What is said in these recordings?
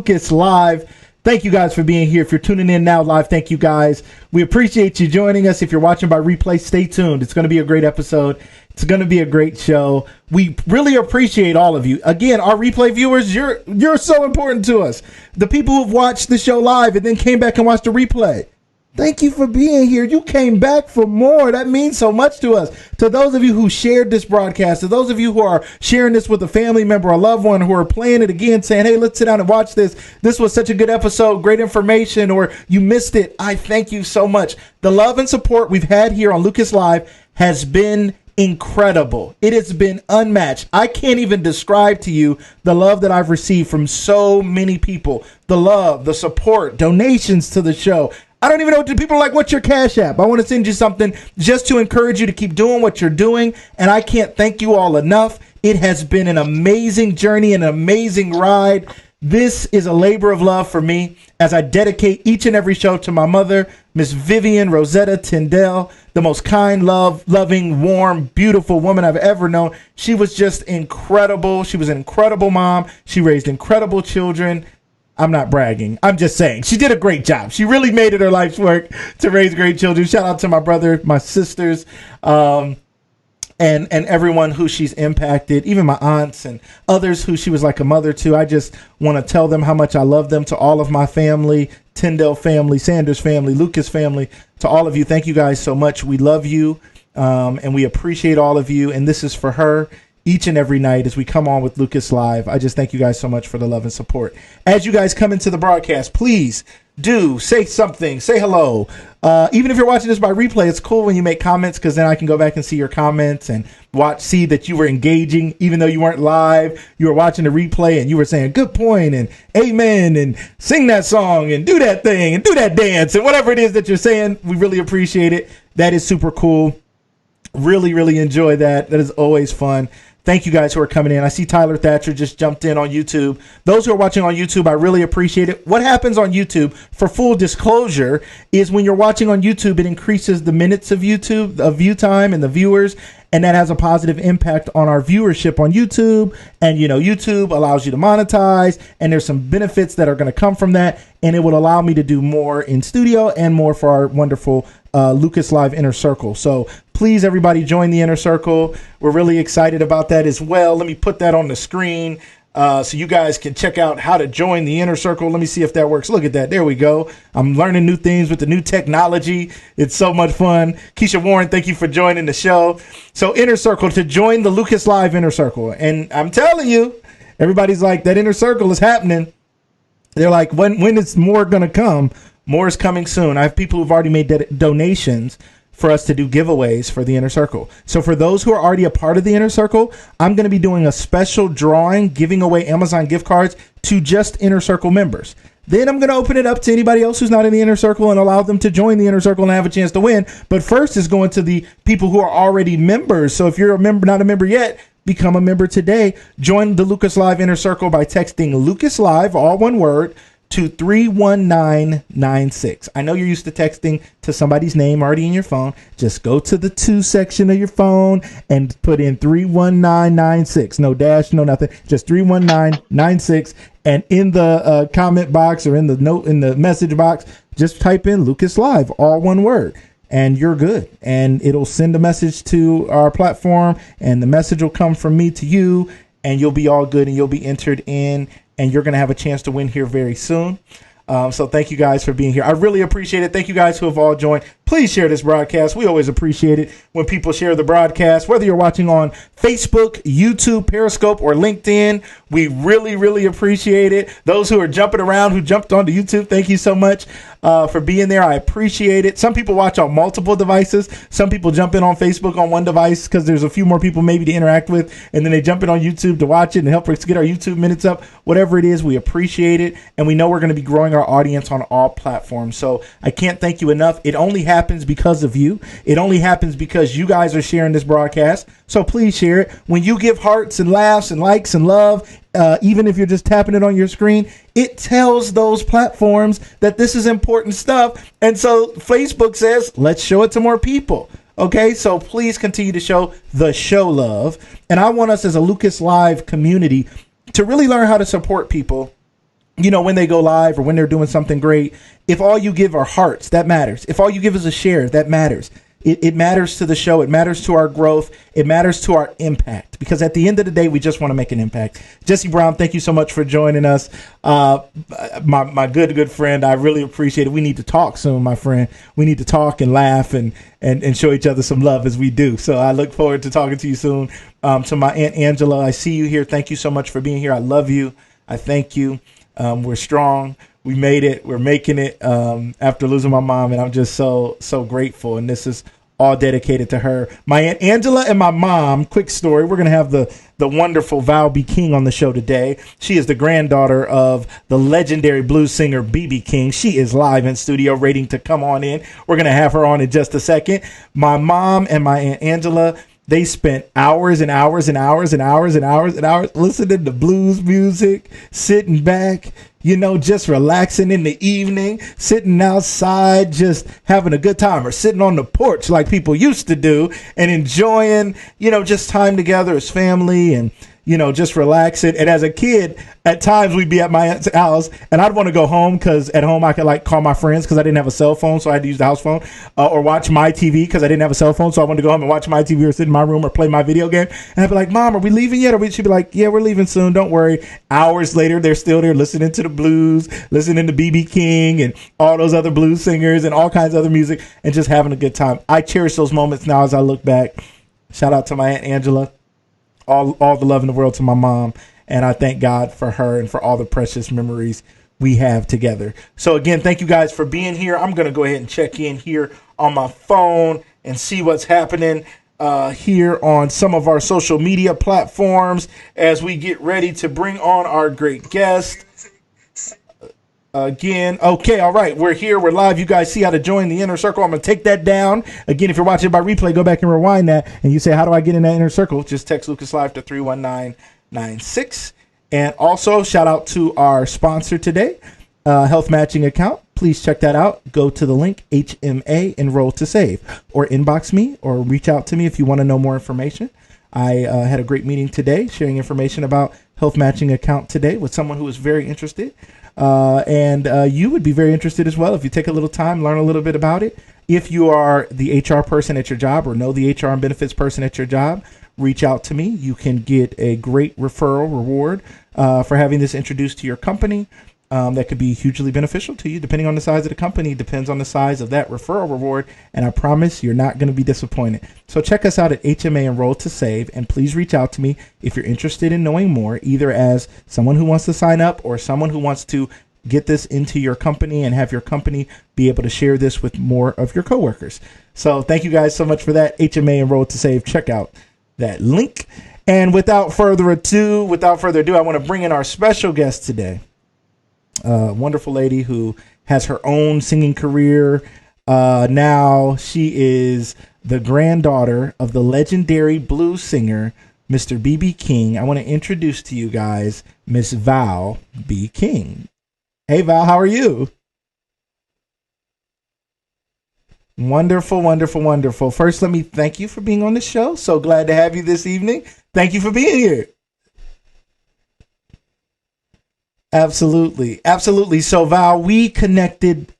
Lucas Live. Thank you guys for being here. If you're tuning in now live, thank you guys. We appreciate you joining us. If you're watching by replay, stay tuned. It's going to be a great episode. It's going to be a great show. We really appreciate all of you. Again, our replay viewers, you're so important to us. The people who've watched the show live and then came back and watched the replay. Thank you for being here. You came back for more. That means so much to us. To those of you who shared this broadcast, to those of you who are sharing this with a family member, a loved one, who are playing it again, saying, hey, let's sit down and watch this. This was such a good episode, great information, or you missed it. I thank you so much. The love and support we've had here on Lucas Live has been incredible. It has been unmatched. I can't even describe to you the love that I've received from so many people. The love, the support, donations to the show. I don't even know what people are like, what's your Cash App? I want to send you something just to encourage you to keep doing what you're doing. And I can't thank you all enough. It has been an amazing journey, an amazing ride. This is a labor of love for me as I dedicate each and every show to my mother, Miss Vivian Rosetta Tyndale, the most kind, loving, warm, beautiful woman I've ever known. She was just incredible. She was an incredible mom. She raised incredible children. I'm not bragging. I'm just saying she did a great job. She really made it her life's work to raise great children. Shout out to my brother, my sisters, and everyone who she's impacted, even my aunts and others who she was like a mother to. I just want to tell them how much I love them. To all of my family, Tyndale family, Sanders family, Lucas family, to all of you, thank you guys so much. We love you, and we appreciate all of you. And this is for her. Each and every night as we come on with Lucas Live. I just thank you guys so much for the love and support. As you guys come into the broadcast, please do say something, say hello. Even if you're watching this by replay, it's cool when you make comments, because then I can go back and see your comments and see that you were engaging, even though you weren't live. You were watching the replay and you were saying good point and amen and sing that song and do that thing and do that dance and whatever it is that you're saying. We really appreciate it. That is super cool. Really, really enjoy that. That is always fun. Thank you guys who are coming in. I see Tyler Thatcher just jumped in on YouTube. Those who are watching on YouTube, I really appreciate it. What happens on YouTube, for full disclosure, is when you're watching on YouTube, it increases the minutes of view time and the viewers, and that has a positive impact on our viewership on YouTube. And, YouTube allows you to monetize, and there's some benefits that are going to come from that, and it will allow me to do more in studio and more for our wonderful Lucas Live Inner Circle. So please, everybody, join the Inner Circle. We're really excited about that as well. Let me put that on the screen so you guys can check out how to join the Inner Circle. Let me see if that works. Look at that. There we go. I'm learning new things with the new technology. It's so much fun. Keisha Warren, thank you for joining the show. So Inner Circle, to join the Lucas Live Inner Circle. And I'm telling you, everybody's like, that Inner Circle is happening. They're like, when is more going to come? More is coming soon. I have people who've already made donations for us to do giveaways for the Inner Circle. So for those who are already a part of the Inner Circle, I'm going to be doing a special drawing, giving away Amazon gift cards to just Inner Circle members. Then I'm going to open it up to anybody else who's not in the Inner Circle and allow them to join the Inner Circle and have a chance to win. But first is going to the people who are already members. So if you're a member, not a member yet, become a member today. Join the Lucas Live Inner Circle by texting Lucas Live, all one word, to 31996. I know you're used to texting to somebody's name already in your phone. Just go to the to section of your phone and put in 31996. No dash, no nothing. Just 31996. And in the comment box or in the note in the message box, just type in Lucas Live, all one word. And you're good. And it'll send a message to our platform, and the message will come from me to you, and you'll be all good, and you'll be entered in, and you're going to have a chance to win here very soon. So thank you guys for being here. I really appreciate it. Thank you guys who have all joined. Please share this broadcast. We always appreciate it when people share the broadcast, whether you're watching on Facebook, YouTube, Periscope, or LinkedIn. We really, really appreciate it. Those who are jumping around, who jumped onto YouTube, thank you so much for being there. I appreciate it. Some people watch on multiple devices. Some people jump in on Facebook on one device because there's a few more people maybe to interact with, and then they jump in on YouTube to watch it and help us get our YouTube minutes up. Whatever it is, we appreciate it, and we know we're going to be growing our audience on all platforms. So I can't thank you enough. It only happens because of you. It only happens because you guys are sharing this broadcast. So please share it. When you give hearts and laughs and likes and love, even if you're just tapping it on your screen, it tells those platforms that this is important stuff. And so Facebook says, let's show it to more people. Okay, so please continue to show the show love. And I want us as a Lucas Live community to really learn how to support people when they go live or when they're doing something great, if all you give are hearts, that matters. If all you give is a share, that matters. It matters to the show. It matters to our growth. It matters to our impact, because at the end of the day, we just want to make an impact. Jesse Brown, thank you so much for joining us. My good friend, I really appreciate it. We need to talk soon, my friend. We need to talk and laugh and show each other some love as we do. So I look forward to talking to you soon. To my Aunt Angela, I see you here. Thank you so much for being here. I love you. I thank you. We're strong. We made it. We're making it after losing my mom, and I'm just so grateful. And this is all dedicated to her. My Aunt Angela and my mom. Quick story: we're gonna have the wonderful Val B King on the show today. She is the granddaughter of the legendary blues singer B.B. King. She is live in studio, waiting to come on in. We're gonna have her on in just a second. My mom and my Aunt Angela, they spent hours and hours and hours and hours and hours and hours listening to blues music, sitting back, just relaxing in the evening, sitting outside, just having a good time, or sitting on the porch like people used to do and enjoying, just time together as family and, just relaxing. And as a kid, at times we'd be at my aunt's house and I'd want to go home because at home I could call my friends because I didn't have a cell phone. So I had to use the house phone or watch my TV because I didn't have a cell phone. So I wanted to go home and watch my TV or sit in my room or play my video game. And I'd be like, Mom, are we leaving yet? Or she'd be like, yeah, we're leaving soon. Don't worry. Hours later, they're still there listening to the blues, listening to B.B. King and all those other blues singers and all kinds of other music and just having a good time. I cherish those moments now as I look back. Shout out to my Aunt Angela. All the love in the world to my mom, and I thank God for her and for all the precious memories we have together. So again, thank you guys for being here. I'm going to go ahead and check in here on my phone and see what's happening here on some of our social media platforms as we get ready to bring on our great guest. Again, okay, all right, we're here, we're live. You guys see how to join the inner circle. I'm going to take that down. Again, if you're watching by replay, go back and rewind that. And you say, how do I get in that inner circle? Just text Lucas Live to 31996. And also, shout out to our sponsor today, Health Matching Account. Please check that out. Go to the link, HMA, enroll to save. Or inbox me or reach out to me if you want to know more information. I had a great meeting today sharing information about Health Matching Account today with someone who was very interested. And you would be very interested as well if you take a little time, learn a little bit about it. If you are the HR person at your job or know the HR and benefits person at your job, reach out to me. You can get a great referral reward for having this introduced to your company. That could be hugely beneficial to you, depending on the size of the company, depends on the size of that referral reward. And I promise you're not going to be disappointed. So check us out at HMA Enroll to Save, and please reach out to me if you're interested in knowing more, either as someone who wants to sign up or someone who wants to get this into your company and have your company be able to share this with more of your coworkers. So thank you guys so much for that. HMA Enroll to Save. Check out that link. And without further ado, I want to bring in our special guest today. Wonderful lady who has her own singing career. Now she is the granddaughter of the legendary blues singer, Mr. B.B. King. I want to introduce to you guys Miss Val B. King. Hey, Val, how are you? Wonderful, wonderful, wonderful. First, let me thank you for being on the show. So glad to have you this evening. Thank you for being here. Absolutely. Absolutely. So Val, we connected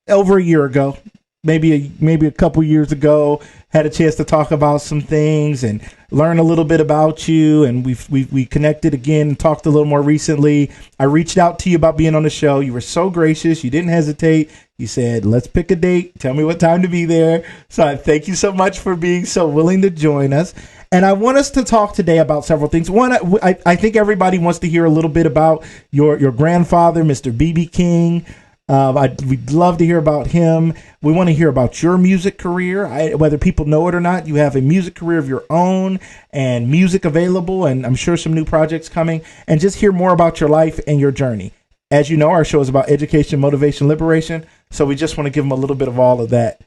over a year ago, maybe a couple years ago, had a chance to talk about some things and learn a little bit about you. And we connected again and talked a little more recently. I reached out to you about being on the show. You were so gracious. You didn't hesitate. You said, let's pick a date. Tell me what time to be there. So I thank you so much for being so willing to join us. And I want us to talk today about several things. One, I think everybody wants to hear a little bit about your grandfather, Mr. B.B. King. We'd love to hear about him. We want to hear about your music career. Whether people know it or not, you have a music career of your own and music available, and I'm sure some new projects coming. And just hear more about your life and your journey. As you know, our show is about education, motivation, liberation. So we just want to give them a little bit of all of that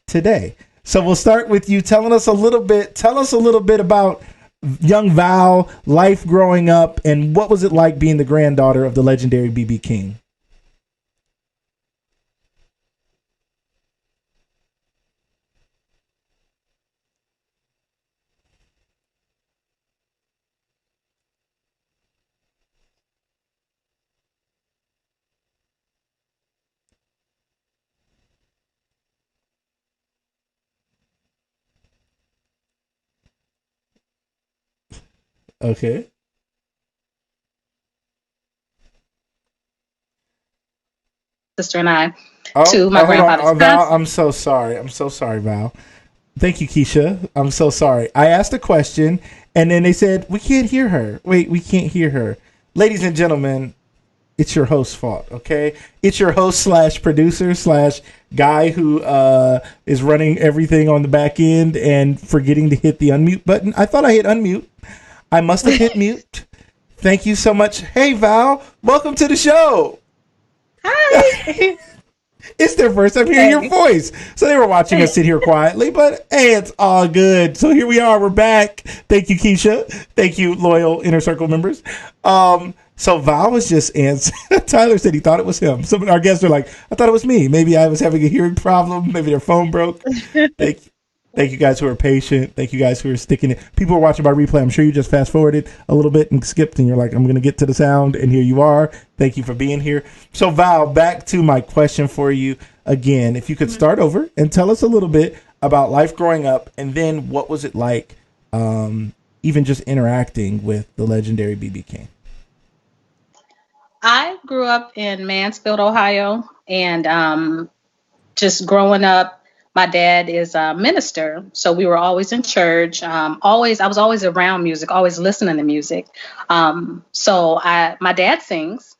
today. So we'll start with you telling us a little bit about young Val, life growing up, and what was it like being the granddaughter of the legendary B.B. King? Okay. Sister and I Oh, to my hold on, grandfather's Val. concert. I'm so sorry. I'm so sorry, Val. Thank you, Keisha. I'm so sorry. I asked a question, and then they said we can't hear her. Wait, we can't hear her. Ladies and gentlemen, it's your host's fault. Okay, it's your host slash producer slash guy who is running everything on the back end and forgetting to hit the unmute button. I thought I hit unmute. I must have hit mute. Thank you so much. Hey, Val, welcome to the show. Hi. It's their first time hearing your Hey. voice. So they were watching us sit here quietly, but hey, it's all good. So here we are. We're back. Thank you, Keisha. Thank you, loyal Inner Circle members. So Val was just answering. Tyler said he thought it was him. Some of our guests are like, I thought it was me. Maybe I was having a hearing problem. Maybe their phone broke. Thank Thank you guys who are patient. Thank you guys who are sticking it. People are watching by replay. I'm sure you just fast forwarded a little bit and skipped, and you're like, I'm going to get to the sound, and here you are. Thank you for being here. So, Val, back to my question for you again. If you could start over and tell us a little bit about life growing up, and then what was it like, even just interacting with the legendary B.B. King? I grew up in Mansfield, Ohio, and just growing up, my dad is a minister, so we were always in church. I was always around music, always listening to music. My dad sings,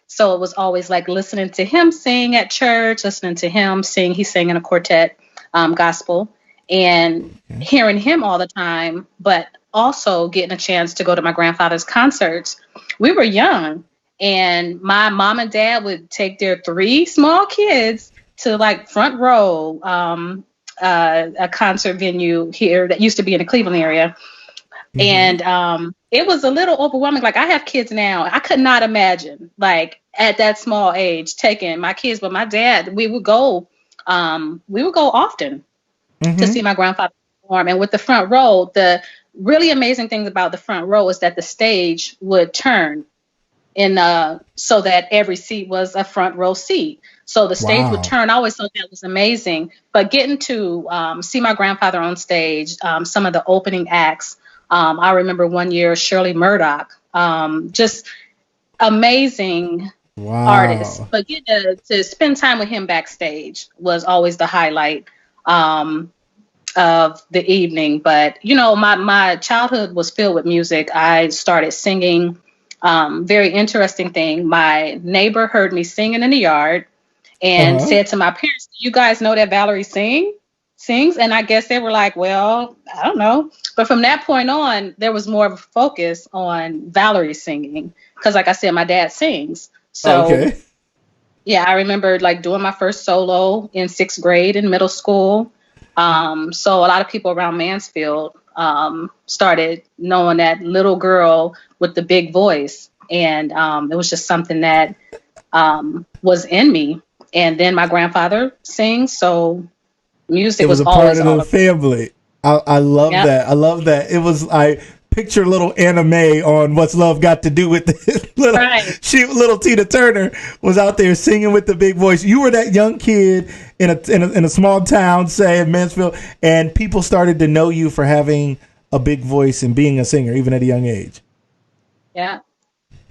so it was always like listening to him sing at church, listening to him sing. He sang in a quartet, gospel, and Okay. hearing him all the time, but also getting a chance to go to my grandfather's concerts. We were young, and my mom and dad would take their three small kids to like front row, a concert venue here that used to be in the Cleveland area. Mm-hmm. And it was a little overwhelming. Like, I have kids now. I could not imagine, like, at that small age, taking my kids. But my dad, we would go often to Mm-hmm. see my grandfather perform. And with the front row, the really amazing thing about the front row is that the stage would turn in so that every seat was a front row seat. So the stage would Wow. turn. I always thought that was amazing. But getting to see my grandfather on stage, some of the opening acts. I remember one year Shirley Murdoch, just amazing artist. Wow. But getting to spend time with him backstage was always the highlight of the evening. But my childhood was filled with music. I started singing. Very interesting thing. My neighbor heard me singing in the yard and Uh-huh. said to my parents, "Do you guys know that Valerie sings?" And I guess they were like, "Well, I don't know." But from that point on, there was more of a focus on Valerie singing because, like I said, my dad sings. So Okay. yeah, I remember like doing my first solo in sixth grade in middle school. So a lot of people around Mansfield started knowing that little girl with the big voice, and it was just something that was in me. And then my grandfather sings, so It music was was a part always of all the of. family. I love Yep, that. I love that. It was I picture little anime on what's love got to do with this. right. Little Tina Turner was out there singing with the big voice. You were that young kid in a small town, say in Mansfield, and people started to know you for having a big voice and being a singer, even at a young age. Yeah,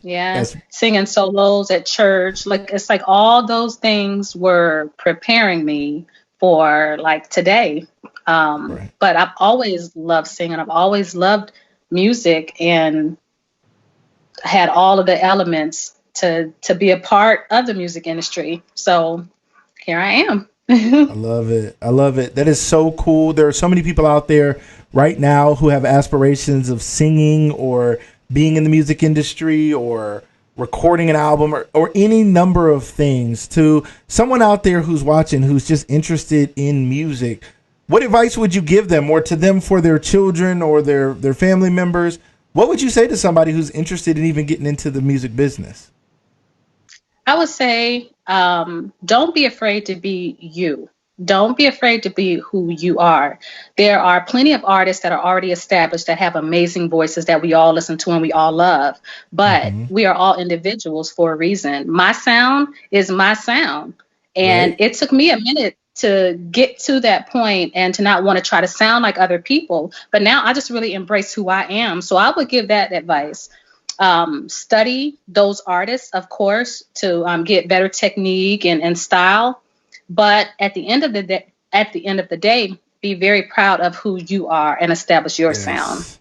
yeah. That's Singing solos at church, like it's like all those things were preparing me for like today. right. But I've always loved singing. I've always loved music and had all of the elements to be a part of the music industry. So here I am. I love it. I love it. That is so cool. There are so many people out there right now who have aspirations of singing or being in the music industry or recording an album or any number of things. To someone out there who's watching who's just interested in music, what advice would you give them or to them for their children or their family members? What would you say to somebody who's interested in even getting into the music business? I would say, don't be afraid to be you. Don't be afraid to be who you are. There are plenty of artists that are already established that have amazing voices that we all listen to and we all love. But Hmm. we are all individuals for a reason. My sound is my sound. And Right? it took me a minute to get to that point and to not want to try to sound like other people. But now I just really embrace who I am. So I would give that advice. Study those artists, of course, to get better technique and style. But at the end of the day, be very proud of who you are and establish your sound.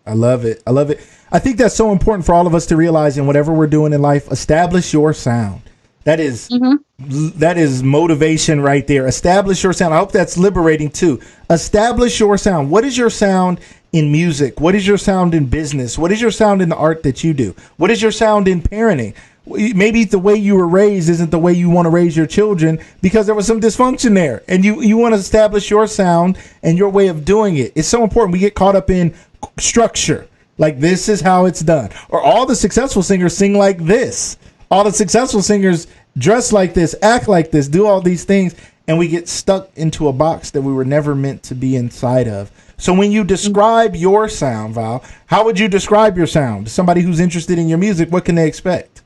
I love it. I love it. I think that's so important for all of us to realize in whatever we're doing in life. Establish your sound. That is motivation right there. Establish your sound. I hope that's liberating too. Establish your sound. What is your sound in music? What is your sound in business? What is your sound in the art that you do? What is your sound in parenting? Maybe the way you were raised isn't the way you want to raise your children because there was some dysfunction there, and you want to establish your sound and your way of doing it. It's so important. We get caught up in structure, like this is how it's done, or all the successful singers sing like this. All the successful singers dress like this, act like this, do all these things, and we get stuck into a box that we were never meant to be inside of. So when you describe your sound, Val, how would you describe your sound? Somebody who's interested in your music, what can they expect?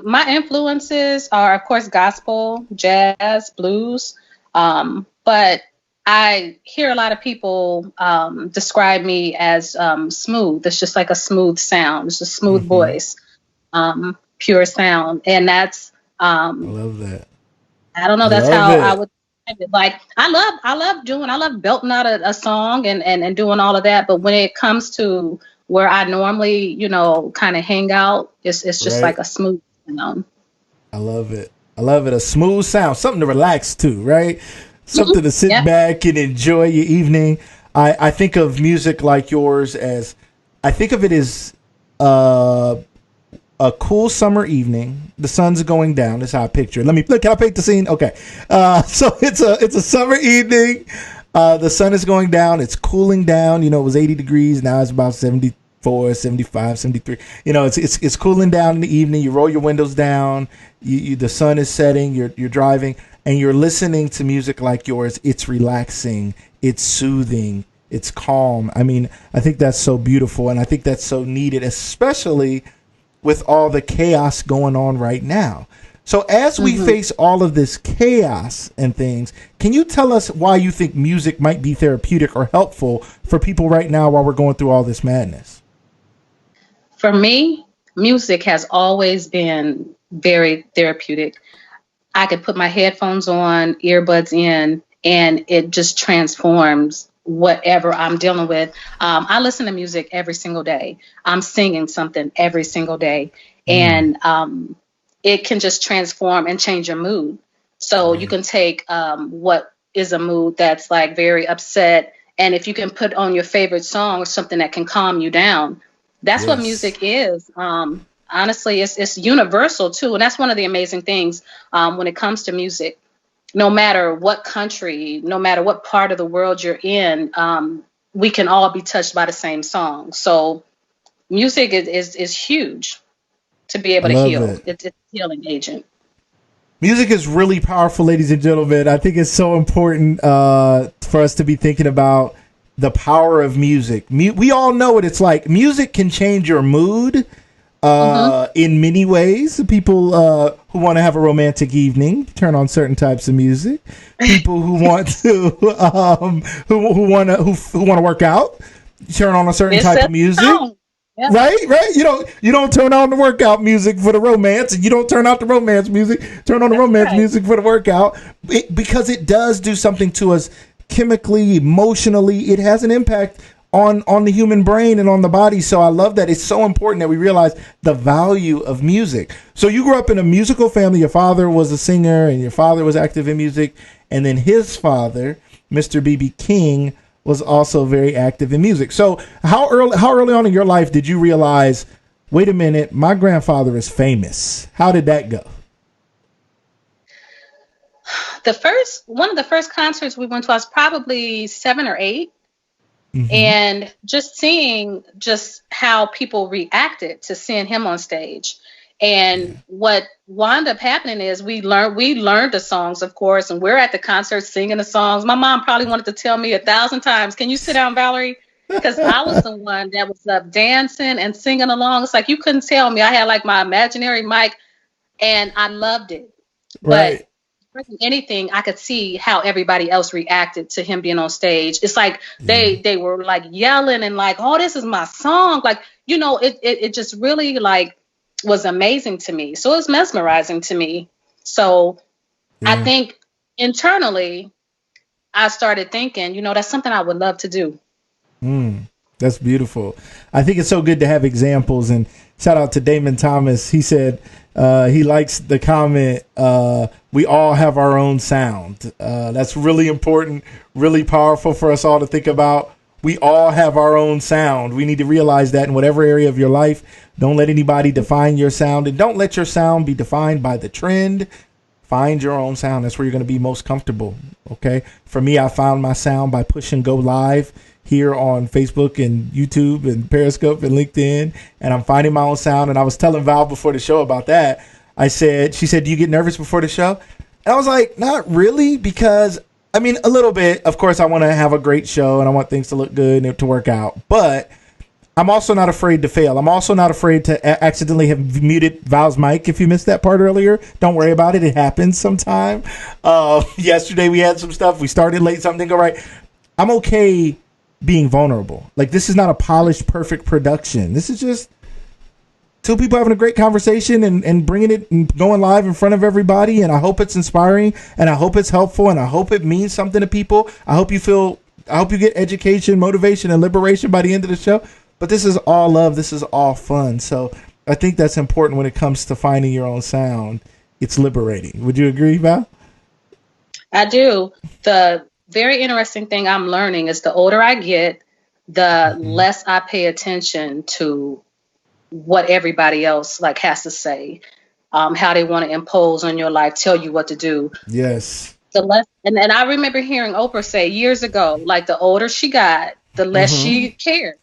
My influences are, of course, gospel, jazz, blues, but I hear a lot of people describe me as smooth. It's just like a smooth sound. It's a smooth voice, pure sound, and that's I love that. I don't know. That's how I would. Like I love belting out a song and doing all of that. But when it comes to where I normally, kind of hang out, it's just like a smooth, I love it. I love it. A smooth sound, something to relax to, right? Something to sit back and enjoy your evening. I think of music like yours as, I think of it as a cool summer evening. The sun's going down. That's how I picture it. Can I paint the scene? Okay. So it's a summer evening. The sun is going down. It's cooling down. It was 80 degrees. Now it's about 74, 75, 73. It's cooling down in the evening. You roll your windows down. The sun is setting. You're driving and you're listening to music like yours. It's relaxing. It's soothing. It's calm. I mean, I think that's so beautiful, and I think that's so needed, especially with all the chaos going on right now. So as we face all of this chaos and things, can you tell us why you think music might be therapeutic or helpful for people right now while we're going through all this madness? For me, music has always been very therapeutic. I could put my headphones on, earbuds in, and it just transforms whatever I'm dealing with. I listen to music every single day. I'm singing something every single day. And it can just transform and change your mood. So you can take what is a mood that's like very upset, and if you can put on your favorite song or something that can calm you down, that's what music is. Honestly, it's universal too. And that's one of the amazing things when it comes to music. No matter what country, no matter what part of the world you're in, we can all be touched by the same song. So music is huge to be able to heal. It's a healing agent. Music is really powerful, ladies and gentlemen. I think it's so important for us to be thinking about the power of music. We all know what it's like. Music can change your mood in many ways. People who want to have a romantic evening turn on certain types of music. People who want to who want to work out turn on a certain type of music. Yeah. Right. You don't turn on the workout music for the romance, and you don't turn out the romance music. Turn on the romance music for the workout, because it does do something to us chemically, emotionally. It has an impact on the human brain and on the body. So I love that. It's so important that we realize the value of music. So you grew up in a musical family. Your father was a singer, and your father was active in music, and then his father, Mr. B.B. King, was also very active in music. So how early on in your life did you realize, wait a minute, my grandfather is famous? How did that go? One of the first concerts we went to, I was probably 7 or 8. And just seeing just how people reacted to seeing him on stage. And what wound up happening is we learned the songs, of course, and we're at the concert singing the songs. My mom probably wanted to tell me 1,000 times, "Can you sit down, Valerie?" Because I was the one that was up dancing and singing along. It's like you couldn't tell me. I had like my imaginary mic, and I loved it. Right. But anything, I could see how everybody else reacted to him being on stage. It's like they were like yelling and like, oh, this is my song. Like, it just really like was amazing to me. So it was mesmerizing to me. So I think internally I started thinking, that's something I would love to do. That's beautiful. I think it's so good to have examples, and shout out to Damon Thomas. He said he likes the comment, we all have our own sound. That's really important, really powerful for us all to think about. We all have our own sound. We need to realize that in whatever area of your life. Don't let anybody define your sound, and don't let your sound be defined by the trend. Find your own sound. That's where you're going to be most comfortable. Okay. For me, I found my sound by pushing go live here on Facebook and YouTube and Periscope and LinkedIn, and I'm finding my own sound. And I was telling Val before the show about that. She said, do you get nervous before the show? And I was like, not really, because a little bit. Of course, I want to have a great show and I want things to look good and to work out, but I'm also not afraid to fail. I'm also not afraid to accidentally have muted Val's mic. If you missed that part earlier, don't worry about it. It happens sometime. Yesterday we had some stuff. We started late, something didn't go right. I'm okay being vulnerable. Like, this is not a polished, perfect production. This is just two people having a great conversation and bringing it and going live in front of everybody. And I hope it's inspiring, and I hope it's helpful, and I hope it means something to people. I hope you get education, motivation, and liberation by the end of the show. But this is all love. This is all fun. So I think that's important when it comes to finding your own sound. It's liberating. Would you agree, Val? I do. The very interesting thing I'm learning is the older I get, the less I pay attention to what everybody else like has to say, how they want to impose on your life, tell you what to do. Yes. The less, and I remember hearing Oprah say years ago, like the older she got, the less she cared.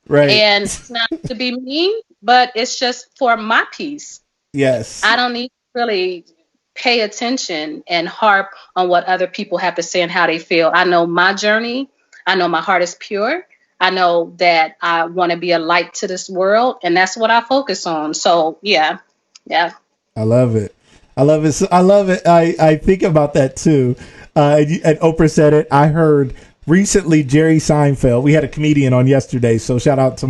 Right. And it's not to be mean, but it's just for my peace. Yes. I don't need to really pay attention and harp on what other people have to say and how they feel. I know my journey. I know my heart is pure. I know that I want to be a light to this world, and that's what I focus on. So, yeah. I love it. I think about that too. And Oprah said it. I heard recently Jerry Seinfeld. We had a comedian on yesterday, so shout out to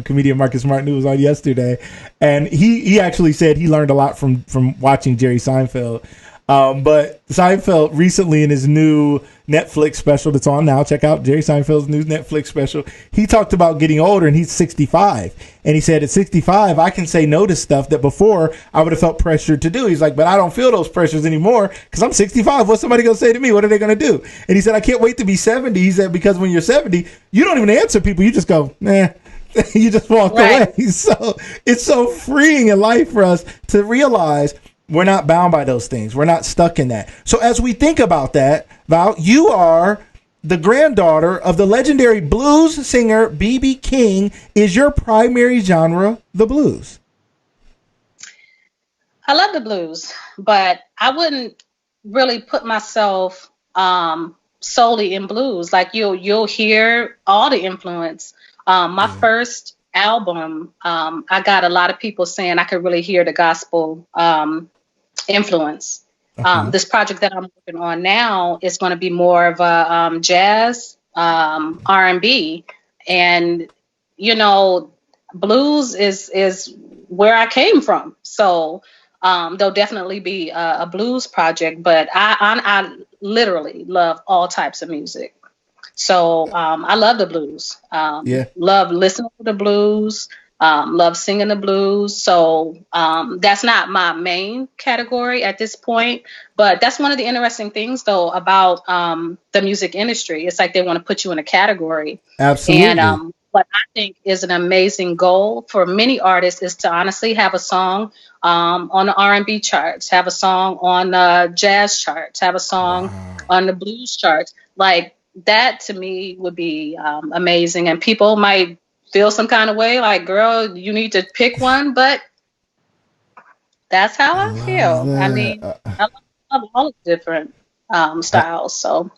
comedian Marcus Martin, who was on yesterday, and he actually said he learned a lot from watching Jerry Seinfeld. But Seinfeld recently, in his new Netflix special that's on now, check out Jerry Seinfeld's new Netflix special. He talked about getting older, and he's 65. And he said, at 65, I can say no to stuff that before I would have felt pressured to do. He's like, but I don't feel those pressures anymore because I'm 65. What's somebody going to say to me? What are they going to do? And he said, I can't wait to be 70. He said, because when you're 70, you don't even answer people. You just go, nah. You just walk away. So it's so freeing in life for us to realize we're not bound by those things. We're not stuck in that. So as we think about that, Val, you are the granddaughter of the legendary blues singer B.B. King. Is your primary genre the blues? I love the blues, but I wouldn't really put myself solely in blues. Like you'll hear all the influence. My first album, I got a lot of people saying I could really hear the gospel influence. This project that I'm working on now is going to be more of a jazz, R&B, and blues is where I came from. So there'll definitely be a blues project, but I literally love all types of music. So I love the blues. Love listening to the blues. Love singing the blues. So that's not my main category at this point, but that's one of the interesting things though about the music industry. It's like they want to put you in a category. Absolutely. And what I think is an amazing goal for many artists is to honestly have a song on the R&B charts, have a song on the jazz charts, have a song on the blues charts. Like that to me would be amazing. And people might feel some kind of way like, girl, you need to pick one, but that's how I feel. That. I mean, I love all the different styles. So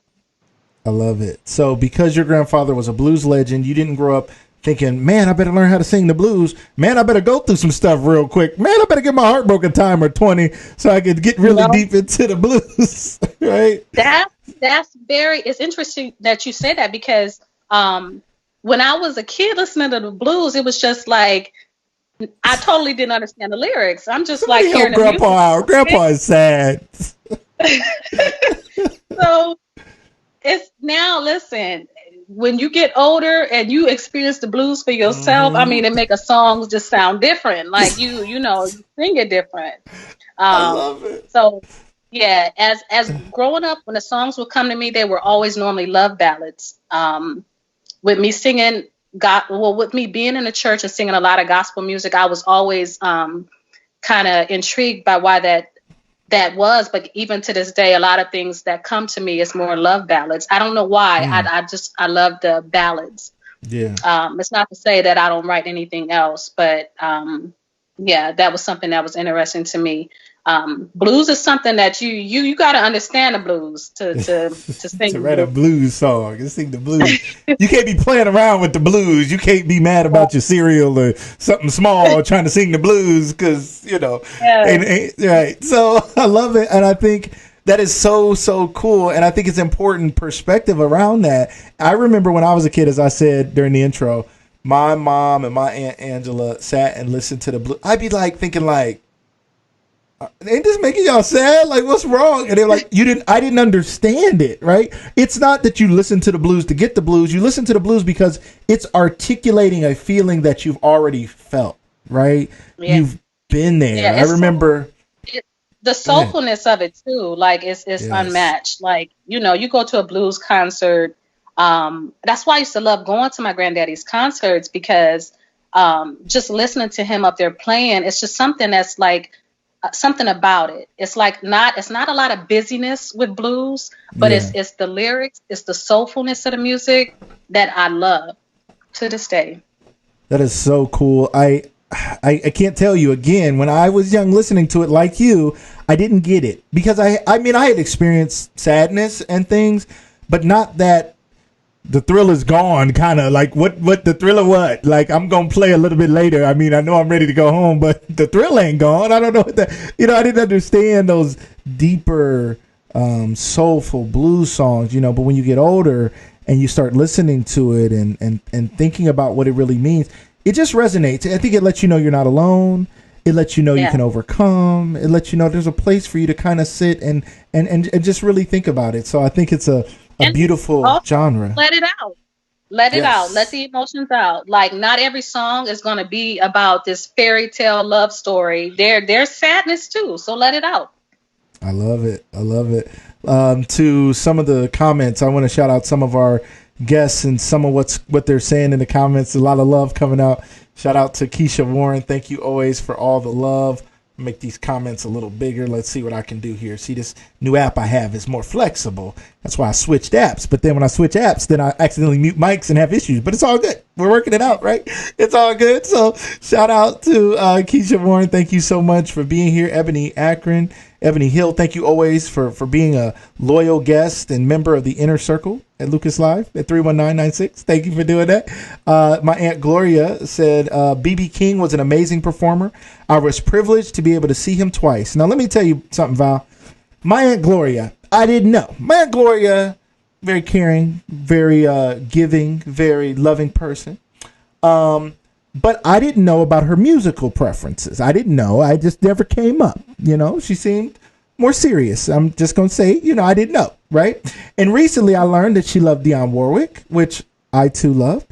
I love it. So because your grandfather was a blues legend, you didn't grow up thinking, man, I better learn how to sing the blues. Man, I better go through some stuff real quick. Man, I better get my Heartbroken Timer 20 so I could get really deep into the blues. Right? That's very. It's interesting that you say that because when I was a kid listening to the blues, it was just like I totally didn't understand the lyrics. I'm just Somebody like help hearing the Grandpa music. out. Grandpa is sad. So it's now listen, when you get older and you experience the blues for yourself, I mean, it make a song just sound different. Like you know, you sing it different. I Um, love it. so yeah, as growing up, when the songs would come to me, they were always normally love ballads. With me singing with me being in the church and singing a lot of gospel music, I was always kind of intrigued by why that was. But even to this day, a lot of things that come to me is more love ballads. I don't know why. I love the ballads. Yeah. It's not to say that I don't write anything else, but yeah, that was something that was interesting to me. Blues is something that you got to understand the blues to sing To the write a blues. blues song and sing the blues. You can't be playing around with the blues. You can't be mad about your cereal or something small trying to sing the blues because, Yeah. right. So I love it. And I think that is so, so cool. And I think it's important perspective around that. I remember when I was a kid, as I said during the intro, my mom and my Aunt Angela sat and listened to the blues. I'd be like thinking like, ain't this making y'all sad? Like, what's wrong? And they're like, I didn't understand it, right? It's not that you listen to the blues to get the blues. You listen to the blues because it's articulating a feeling that you've already felt, right? Yeah. You've been there. Yeah, I remember the soulfulness of it too. Like it's Yes. unmatched. Like, you go to a blues concert. That's why I used to love going to my granddaddy's concerts because just listening to him up there playing, it's just something that's like something about it. It's not a lot of busyness with blues, but Yeah. it's the lyrics, it's the soulfulness of the music that I love to this day. That is so cool. I can't tell you again, when I was young listening to it like you, I didn't get it because I mean I had experienced sadness and things, but not that the thrill is gone, kind of like what the thriller what? Like I'm going to play a little bit later. I mean, I know I'm ready to go home, but the thrill ain't gone. I don't know what that, I didn't understand those deeper soulful blues songs, but when you get older and you start listening to it and thinking about what it really means, it just resonates. I think it lets you know you're not alone. It lets you know you can overcome. It lets you know there's a place for you to kind of sit and just really think about it. So I think it's a beautiful genre. Let it out. Let it out. Let the emotions out. Like not every song is going to be about this fairy tale love story. There's sadness too. So let it out. I love it. I love it. To some of the comments, I want to shout out some of our guests and some of what they're saying in the comments. A lot of love coming out. Shout out to Keisha Warren. Thank you always for all the love. Make these comments a little bigger. Let's see what I can do here. See, this new app I have is more flexible. That's why I switched apps. But then when I switch apps, then I accidentally mute mics and have issues. But it's all good. We're working it out, right? It's all good. So shout out to Keisha Warren. Thank you so much for being here. Ebony Akron, Ebony Hill, thank you always for being a loyal guest and member of the Inner Circle at Lucas Live at 31996. Thank you for doing that. My Aunt Gloria said, B.B. King was an amazing performer. I was privileged to be able to see him twice. Now, let me tell you something, Val. My Aunt Gloria, I didn't know. My Aunt Gloria, very caring, very giving, very loving person. But I didn't know about her musical preferences. I didn't know. I just never came up. She seemed more serious. I'm just going to say, I didn't know. Right. And recently I learned that she loved Dionne Warwick, which I too loved.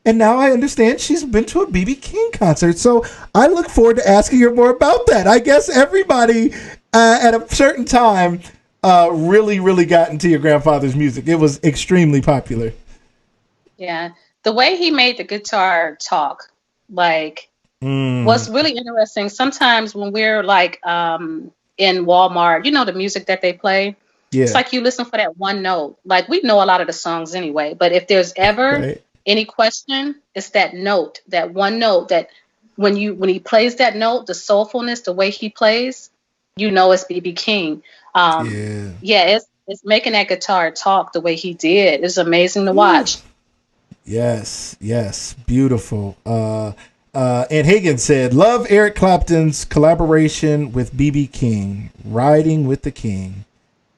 And now I understand she's been to a B.B. King concert. So I look forward to asking her more about that. I guess everybody at a certain time really, really got into your grandfather's music. It was extremely popular. Yeah. The way he made the guitar talk, like, what's really interesting, sometimes when we're like in Walmart, the music that they play, it's like you listen for that one note. Like we know a lot of the songs anyway, but if there's ever any question, it's that note, that one note that when he plays that note, the soulfulness, the way he plays, it's B.B. King. It's making that guitar talk the way he did. It's amazing to watch. Yes, yes, beautiful. And Hagen said, "Love Eric Clapton's collaboration with B.B. King, Riding with the King."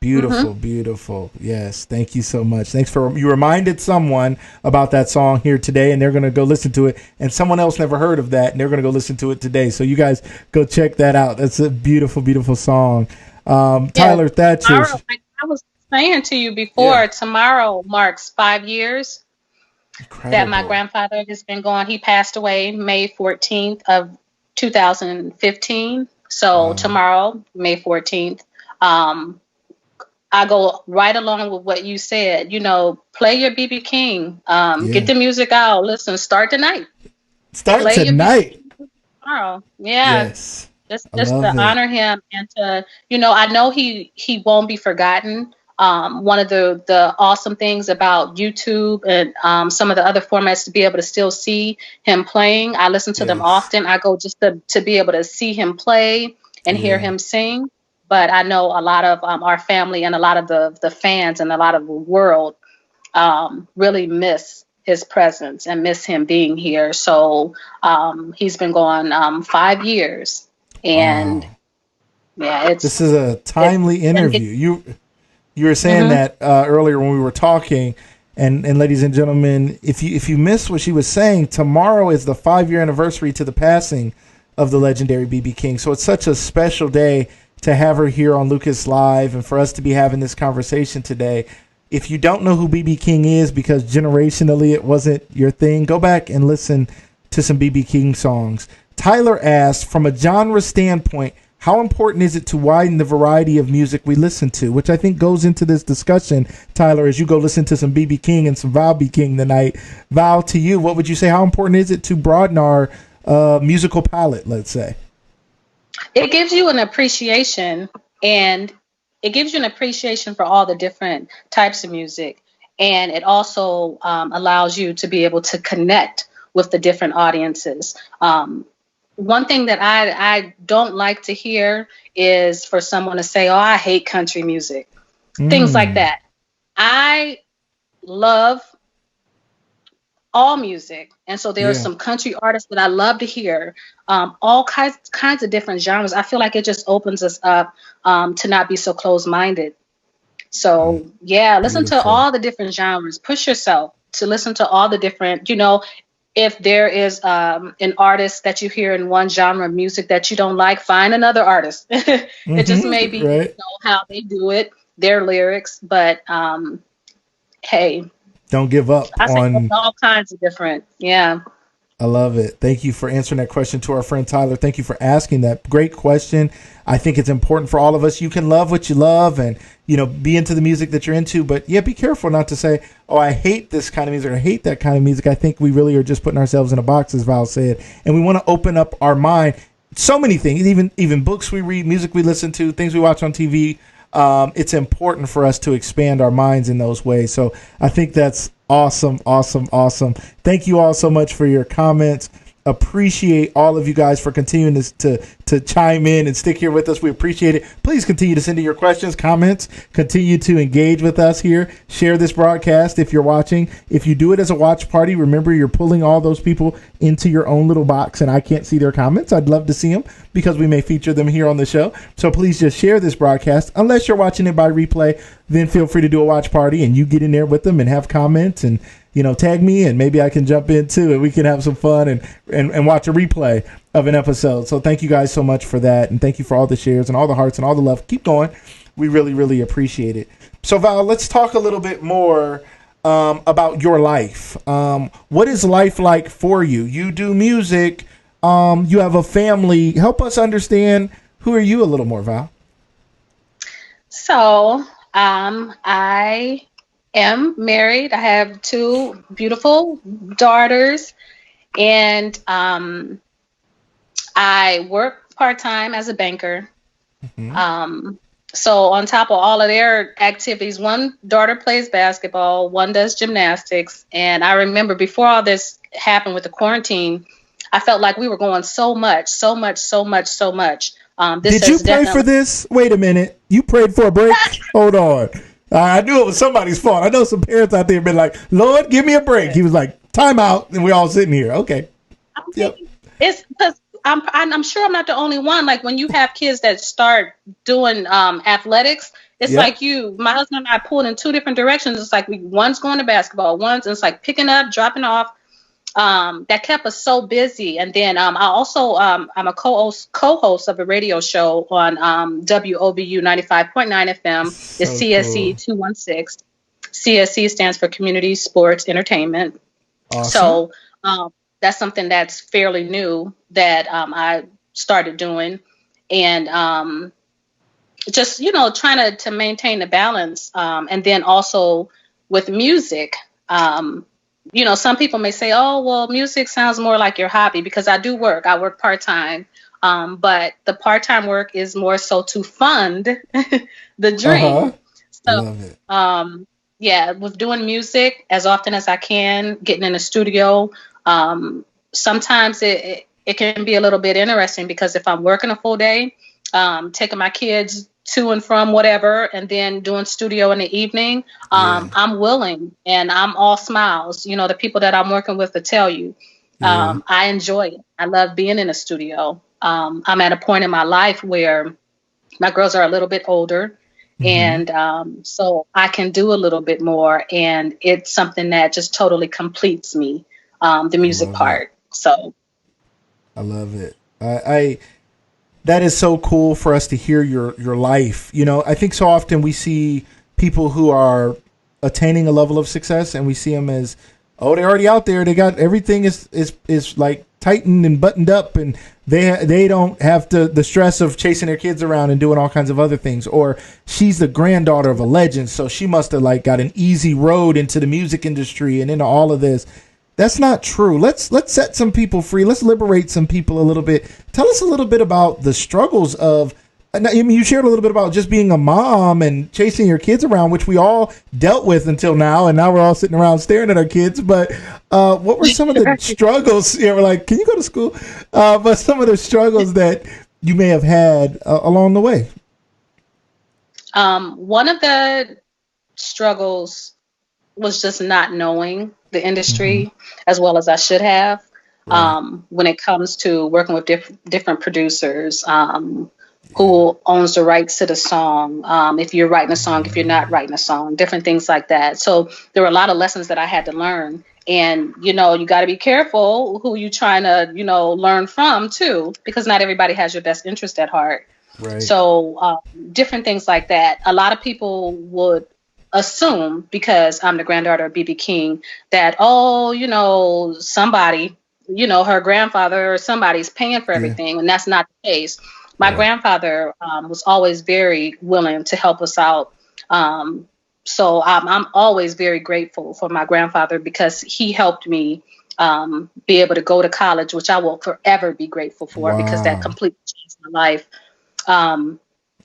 Beautiful, beautiful. Yes, thank you so much. Thanks for you reminded someone about that song here today, and they're going to go listen to it. And someone else never heard of that, and they're going to go listen to it today. So you guys go check that out. That's a beautiful, beautiful song. Tyler Thatcher. Tomorrow, like I was saying to you before, tomorrow marks 5 years. Incredible. That my grandfather has been gone. He passed away May 14th of 2015. So tomorrow, May 14th, I go right along with what you said. You know, play your B.B. King. Get the music out. Listen, start tonight. Start play tonight. Tomorrow. Yeah. Yes. Just to honor him and to, you know, I know he won't be forgotten. One of the awesome things about YouTube and some of the other formats to be able to still see him playing. I listen to them often. I go just to be able to see him play and hear him sing. But I know a lot of our family and a lot of the fans and a lot of the world really miss his presence and miss him being here. So he's been gone 5 years. And this is a timely interview. You were saying that earlier when we were talking, and ladies and gentlemen, if you missed what she was saying, tomorrow is the 5-year anniversary to the passing of the legendary B.B. King. So it's such a special day to have her here on Lucas Live and for us to be having this conversation today. If you don't know who B.B. King is because generationally it wasn't your thing, go back and listen to some B.B. King songs. Tyler asked, from a genre standpoint, how important is it to widen the variety of music we listen to? Which I think goes into this discussion, Tyler, as you go listen to some B.B. King and some Val B. King tonight. Val, to you, what would you say? How important is it to broaden our musical palette, let's say? It gives you an appreciation, and it gives you an appreciation for all the different types of music. And it also allows you to be able to connect with the different audiences. One thing that I don't like to hear is for someone to say, "Oh, I hate country music," things like that. I love all music. And so there are some country artists that I love to hear, all kinds of different genres. I feel like it just opens us up to not be so closed-minded. So, listen to all the different genres. Push yourself to listen to all the different, you know, if there is an artist that you hear in one genre of music that you don't like, find another artist. It just may be you know, how they do it, their lyrics. But, hey. Don't give up on all kinds of different. Yeah. I love it. Thank you for answering that question to our friend Tyler. Thank you for asking that great question. I think it's important for all of us. You can love what you love and, you know, be into the music that you're into, but be careful not to say, "Oh, I hate this kind of music," or "I hate that kind of music." I think we really are just putting ourselves in a box, as Val said, and we want to open up our mind. So many things, even books we read, music we listen to, things we watch on TV. It's important for us to expand our minds in those ways. So I think that's awesome. Thank you all so much for your comments. Appreciate all of you guys for continuing to chime in and stick here with us. We appreciate it. Please continue to send in your questions, comments. Continue to engage with us here. Share this broadcast if you're watching. If you do it as a watch party, remember you're pulling all those people into your own little box, and I can't see their comments. I'd love to see them because we may feature them here on the show. So please just share this broadcast. Unless you're watching it by replay, then feel free to do a watch party and you get in there with them and have comments and, you know, tag me and maybe I can jump in too and we can have some fun and watch a replay of an episode. So thank you guys so much for that. And thank you for all the shares and all the hearts and all the love. Keep going. We really, really appreciate it. So Val, let's talk a little bit more about your life. What is life like for you? You do music. You have a family. Help us understand, who are you a little more, Val? So I am married. I have 2 beautiful daughters, and I work part-time as a banker. So on top of all of their activities, one daughter plays basketball, one does gymnastics. And I remember before all this happened with the quarantine, I felt like we were going so much. Did you pray for this? Wait a minute. You prayed for a break? Hold on. I knew it was somebody's fault. I know some parents out there been like, "Lord, give me a break." He was like, time out, and we're all sitting here. Okay. Yep. It's because I'm sure I'm not the only one. Like when you have kids that start doing athletics, it's Yep. like my husband and I pulled in two different directions. It's like one's going to basketball, one's it's like picking up, dropping off. That kept us so busy. And then I also I'm a co-host of a radio show on WOBU 95.9 FM. It's So CSE cool. 216. CSE stands for Community Sports Entertainment. Awesome. So that's something that's fairly new that I started doing, and just trying to maintain the balance, and then also with music. Some people may say, "Oh, well, music sounds more like your hobby," because I do work. I work part-time, but the part-time work is more so to fund the dream. So, Love it. yeah, with doing music as often as I can, getting in the studio. Sometimes it can be a little bit interesting because if I'm working a full day, taking my kids to and from whatever, and then doing studio in the evening, I'm willing and I'm all smiles. The people that I'm working with to tell you, I enjoy it. I love being in a studio. I'm at a point in my life where my girls are a little bit older. And so I can do a little bit more, and it's something that just totally completes me, the music part. So I love it. I that is so cool for us to hear your life. I think so often we see people who are attaining a level of success, and we see them as, oh, they're already out there. They got everything is like tightened and buttoned up, and they don't have the stress of chasing their kids around and doing all kinds of other things. Or she's the granddaughter of a legend, so she must have like got an easy road into the music industry and into all of this. That's not true. Let's set some people free. Let's liberate some people a little bit. Tell us a little bit about the struggles of. I mean, you shared a little bit about just being a mom and chasing your kids around, which we all dealt with until now, and now we're all sitting around staring at our kids. But what were some of the struggles? Yeah, we're like, can you go to school? But some of the struggles that you may have had along the way. One of the struggles was just not knowing the industry as well as I should have. When it comes to working with different producers, who owns the rights to the song, if you're writing a song, if you're not writing a song, different things like that. So there were a lot of lessons that I had to learn. And, you got to be careful who you trying to, learn from, too, because not everybody has your best interest at heart. Right. So different things like that. A lot of people would assume, because I'm the granddaughter of B.B. King, that, somebody, her grandfather or somebody's paying for everything. And that's not the case. My grandfather was always very willing to help us out. So I'm always very grateful for my grandfather because he helped me be able to go to college, which I will forever be grateful for because that completely changed my life.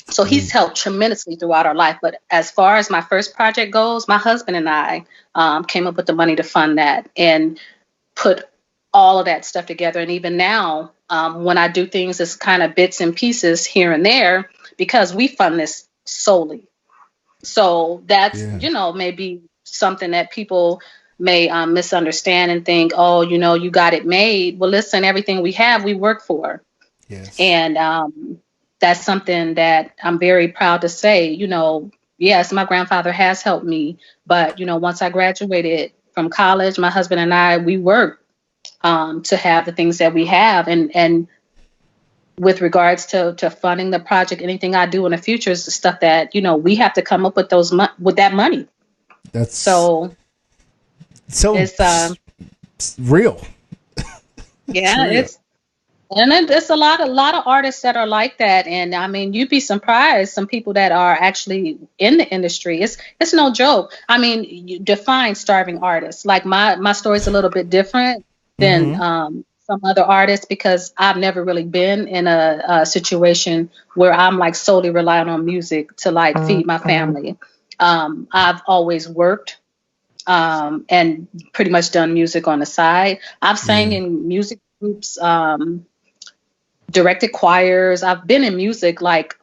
So he's helped tremendously throughout our life. But as far as my first project goes, my husband and I came up with the money to fund that and put all of that stuff together. And even now, when I do things as kind of bits and pieces here and there, because we fund this solely. So that's, maybe something that people may misunderstand and think, oh, you got it made. Well, listen, everything we have, we work for. Yes. And that's something that I'm very proud to say, yes, my grandfather has helped me. But, once I graduated from college, my husband and I, we worked to have the things that we have. And with regards to funding the project, anything I do in the future is the stuff that, we have to come up with with that money. That's so it's real. Yeah, it's real. There's a lot of artists that are like that. And I mean, you'd be surprised some people that are actually in the industry. It's no joke. I mean, you define starving artists. Like my story's a little bit different than some other artists because I've never really been in a situation where I'm like solely relying on music to like feed my family. I've always worked and pretty much done music on the side. I've sang in music groups, directed choirs. I've been in music like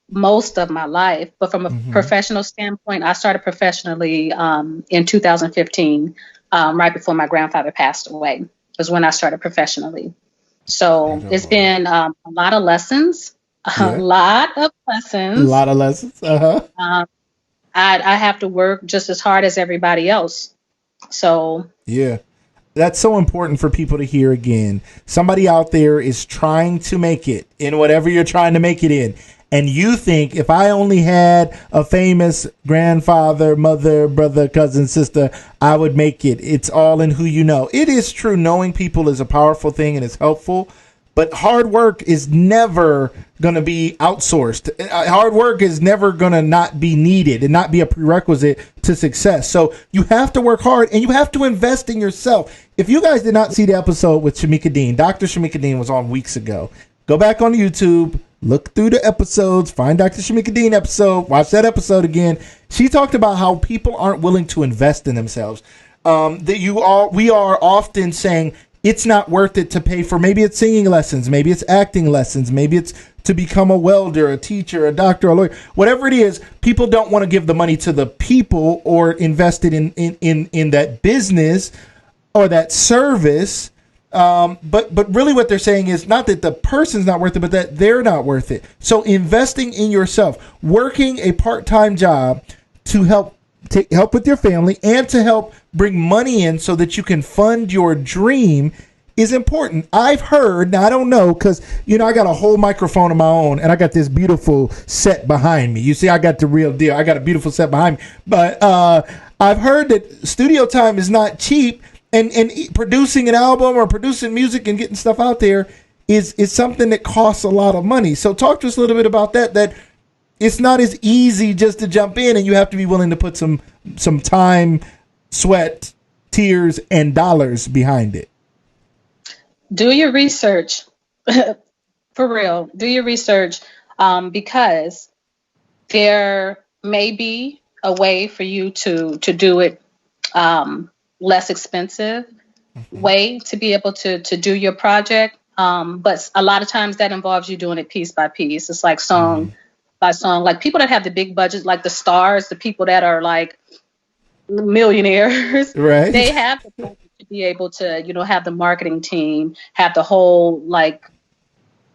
most of my life, but from a professional standpoint, I started professionally in 2015. right before my grandfather passed away was when I started professionally. So it's been a lot of lessons, a lot of A lessons. lot of lessons. I have to work just as hard as everybody else. So yeah, that's so important for people to hear again. Somebody out there is trying to make it in whatever you're trying to make it in. And you think, if I only had a famous grandfather, mother, brother, cousin, sister, I would make it. It's all in who you know. It is true. Knowing people is a powerful thing and it's helpful. But hard work is never going to be outsourced. Hard work is never going to not be needed and not be a prerequisite to success. So you have to work hard and you have to invest in yourself. If you guys did not see the episode with Shamika Dean, Dr. Shamika Dean was on weeks ago. Go back on YouTube, look through the episodes, find Dr. Shamika Dean episode, watch that episode again. She talked about how people aren't willing to invest in themselves. We are often saying, it's not worth it to pay for, maybe it's singing lessons, maybe it's acting lessons, maybe it's to become a welder, a teacher, a doctor, a lawyer, whatever it is. People don't want to give the money to the people or invest it in that business or that service. But really what they're saying is not that the person's not worth it, but that they're not worth it. So investing in yourself, working a part-time job to help with your family and to help bring money in so that you can fund your dream is important. I've heard, now I don't know, because, I got a whole microphone of my own and I got this beautiful set behind me. You see, I got the real deal. I got a beautiful set behind me. But I've heard that studio time is not cheap, and producing an album or producing music and getting stuff out there is something that costs a lot of money. So talk to us a little bit about that it's not as easy just to jump in, and you have to be willing to put some time, sweat, tears, and dollars behind it. Do your research. For real. Do your research, because there may be a way for you to do it less expensive way to be able to do your project. But a lot of times that involves you doing it piece by piece. It's like song by song. Like people that have the big budgets, like the stars, the people that are like millionaires, right? They have the budget to be able to, have the marketing team, have the whole like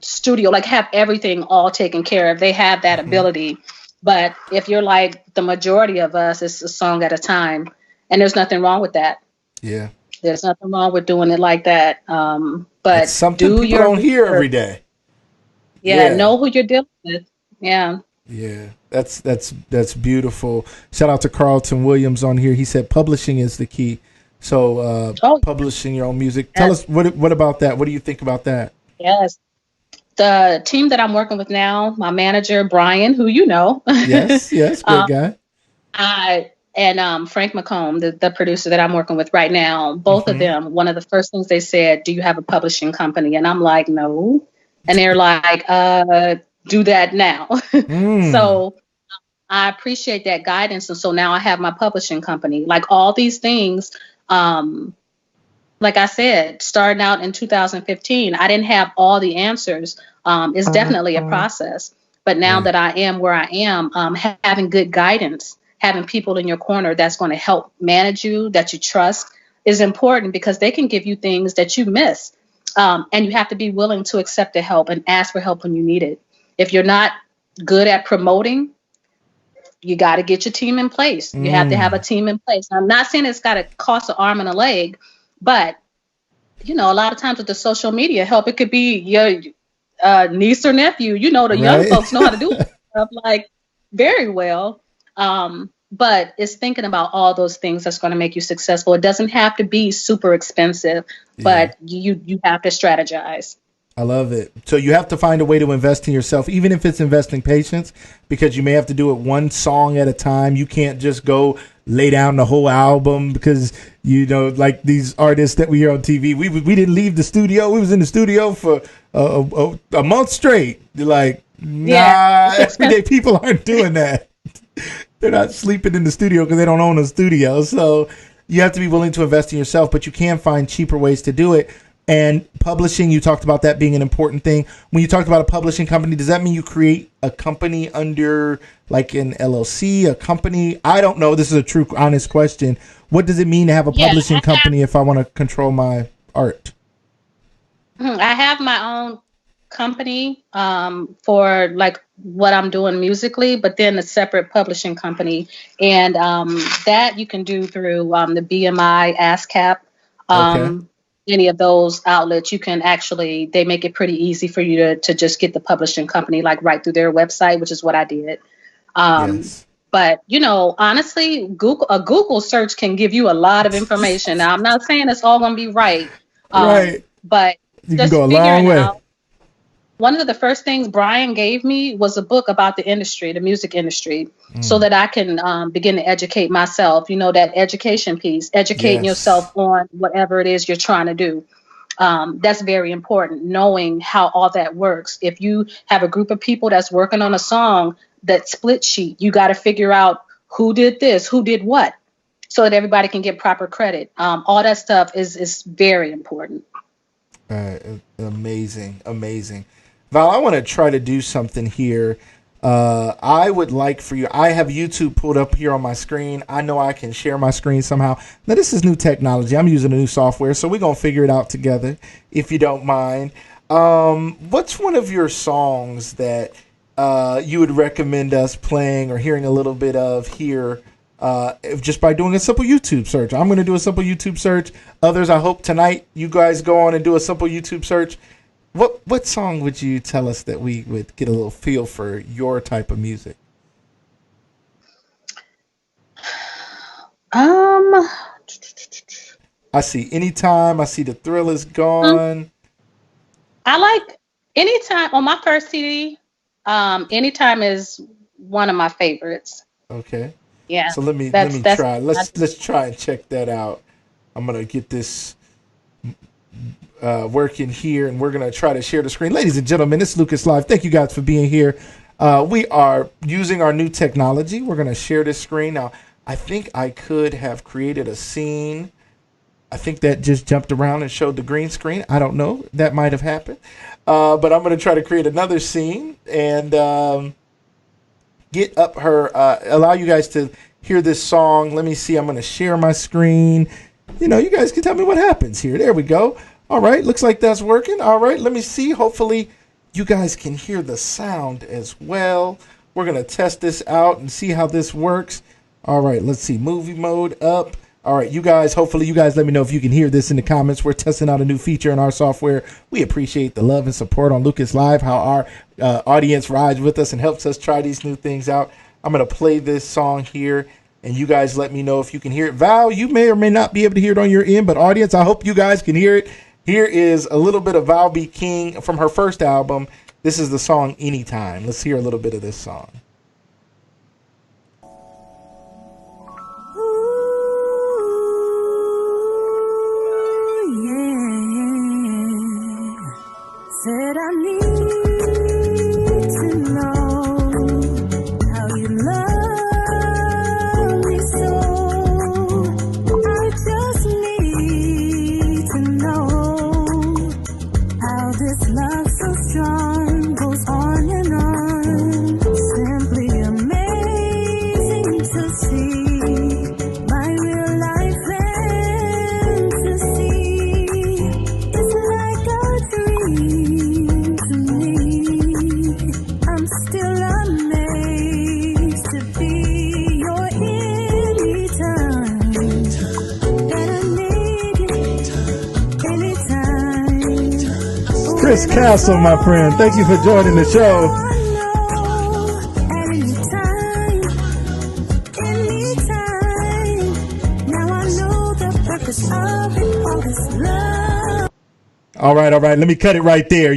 studio, like have everything all taken care of. They have that ability. But if you're like the majority of us, it's a song at a time. And there's nothing wrong with that. Yeah. There's nothing wrong with doing it like that. But it's something people don't hear every day. Yeah, know who you're dealing with. Yeah. Yeah. That's beautiful. Shout out to Carlton Williams on here. He said publishing is the key. So publishing your own music. Tell us what about that? What do you think about that? Yes. The team that I'm working with now, my manager, Brian, who you know. Yes, great guy. And Frank McComb, the producer that I'm working with right now, both of them, one of the first things they said, do you have a publishing company? And I'm like, no. And they're like, do that now. So I appreciate that guidance. And so now I have my publishing company. Like all these things, like I said, starting out in 2015, I didn't have all the answers. It's definitely a process. But now that I am where I am, having good guidance, having people in your corner that's going to help manage you, that you trust, is important because they can give you things that you miss. And you have to be willing to accept the help and ask for help when you need it. If you're not good at promoting, you got to get your team in place. You have to have a team in place. I'm not saying it's got to cost an arm and a leg, but, a lot of times with the social media help, it could be your niece or nephew. The young folks know how to do stuff like very well. But it's thinking about all those things that's going to make you successful. It doesn't have to be super expensive, but you have to strategize. I love it. So you have to find a way to invest in yourself, even if it's investing patience, because you may have to do it one song at a time. You can't just go lay down the whole album because, like these artists that we hear on TV, we didn't leave the studio. We was in the studio for a month straight. They're like, nah, everyday people aren't doing that. They're not sleeping in the studio because they don't own a studio. So you have to be willing to invest in yourself, but you can find cheaper ways to do it. And publishing, you talked about that being an important thing. When you talked about a publishing company, does that mean you create a company under like an LLC, a company? I don't know. This is a true, honest question. What does it mean to have a publishing company if I want to control my art? I have my own company for like what I'm doing musically, but then a separate publishing company, and that you can do through the BMI, ASCAP, Okay. any of those outlets. You can actually, they make it pretty easy for you to just get the publishing company like right through their website, which is what I did. Yes. But honestly, a Google search can give you a lot of information. Now, I'm not saying it's all going to be right, Right. but You can go just a long figuring way. out. One of the first things Brian gave me was a book about the industry, the music industry, so that I can begin to educate myself. That education piece, educating Yes. yourself on whatever it is you're trying to do. That's very important, knowing how all that works. If you have a group of people that's working on a song, that split sheet, you got to figure out who did this, who did what, so that everybody can get proper credit. All that stuff is very important. Amazing. Amazing. Val, I want to try to do something here. I would like for you, I have YouTube pulled up here on my screen. I know I can share my screen somehow. Now, this is new technology. I'm using a new software, so we're going to figure it out together, if you don't mind. What's one of your songs that you would recommend us playing or hearing a little bit of here just by doing a simple YouTube search? I'm going to do a simple YouTube search. Others, I hope tonight you guys go on and do a simple YouTube search. What song would you tell us that we would get a little feel for your type of music? Um, I see Anytime. I see The Thrill Is Gone. I like Anytime on my first CD. Anytime is one of my favorites. Okay. Yeah, So let me that's try. Let's try and check that out. I'm gonna get this working here, and we're gonna try to share the screen. Ladies and gentlemen, it's Lucas Live. Thank you guys for being here. We are using our new technology. We're gonna share this screen now. I think I could have created a scene. I think that just jumped around and showed the green screen. I don't know. That might have happened. But I'm going to try to create another scene and allow you guys to hear this song. Let me see. I'm going to share my screen. You guys can tell me what happens here. There we go. All right. Looks like that's working. All right. Let me see. Hopefully you guys can hear the sound as well. We're going to test this out and see how this works. All right. Let's see. Movie mode up. All right, you guys, hopefully you guys let me know if you can hear this in the comments. We're testing out a new feature in our software. We appreciate the love and support on Lucas Live, how our audience rides with us and helps us try these new things out. I'm going to play this song here, and you guys let me know if you can hear it. Val, you may or may not be able to hear it on your end, but audience, I hope you guys can hear it. Here is a little bit of Val B. King from her first album. This is the song Anytime. Let's hear a little bit of this song. Said I need to know how you love me so. I just need to know how this love so strong goes on and on. Simply amazing to see my real life fantasy. It's like a dream. I'm still amazed to be your anytime. And I need you anytime. Chris Castle, my friend. Thank you for joining the show. Anytime. Now I know the purpose of it, all this love. All right. Let me cut it right there.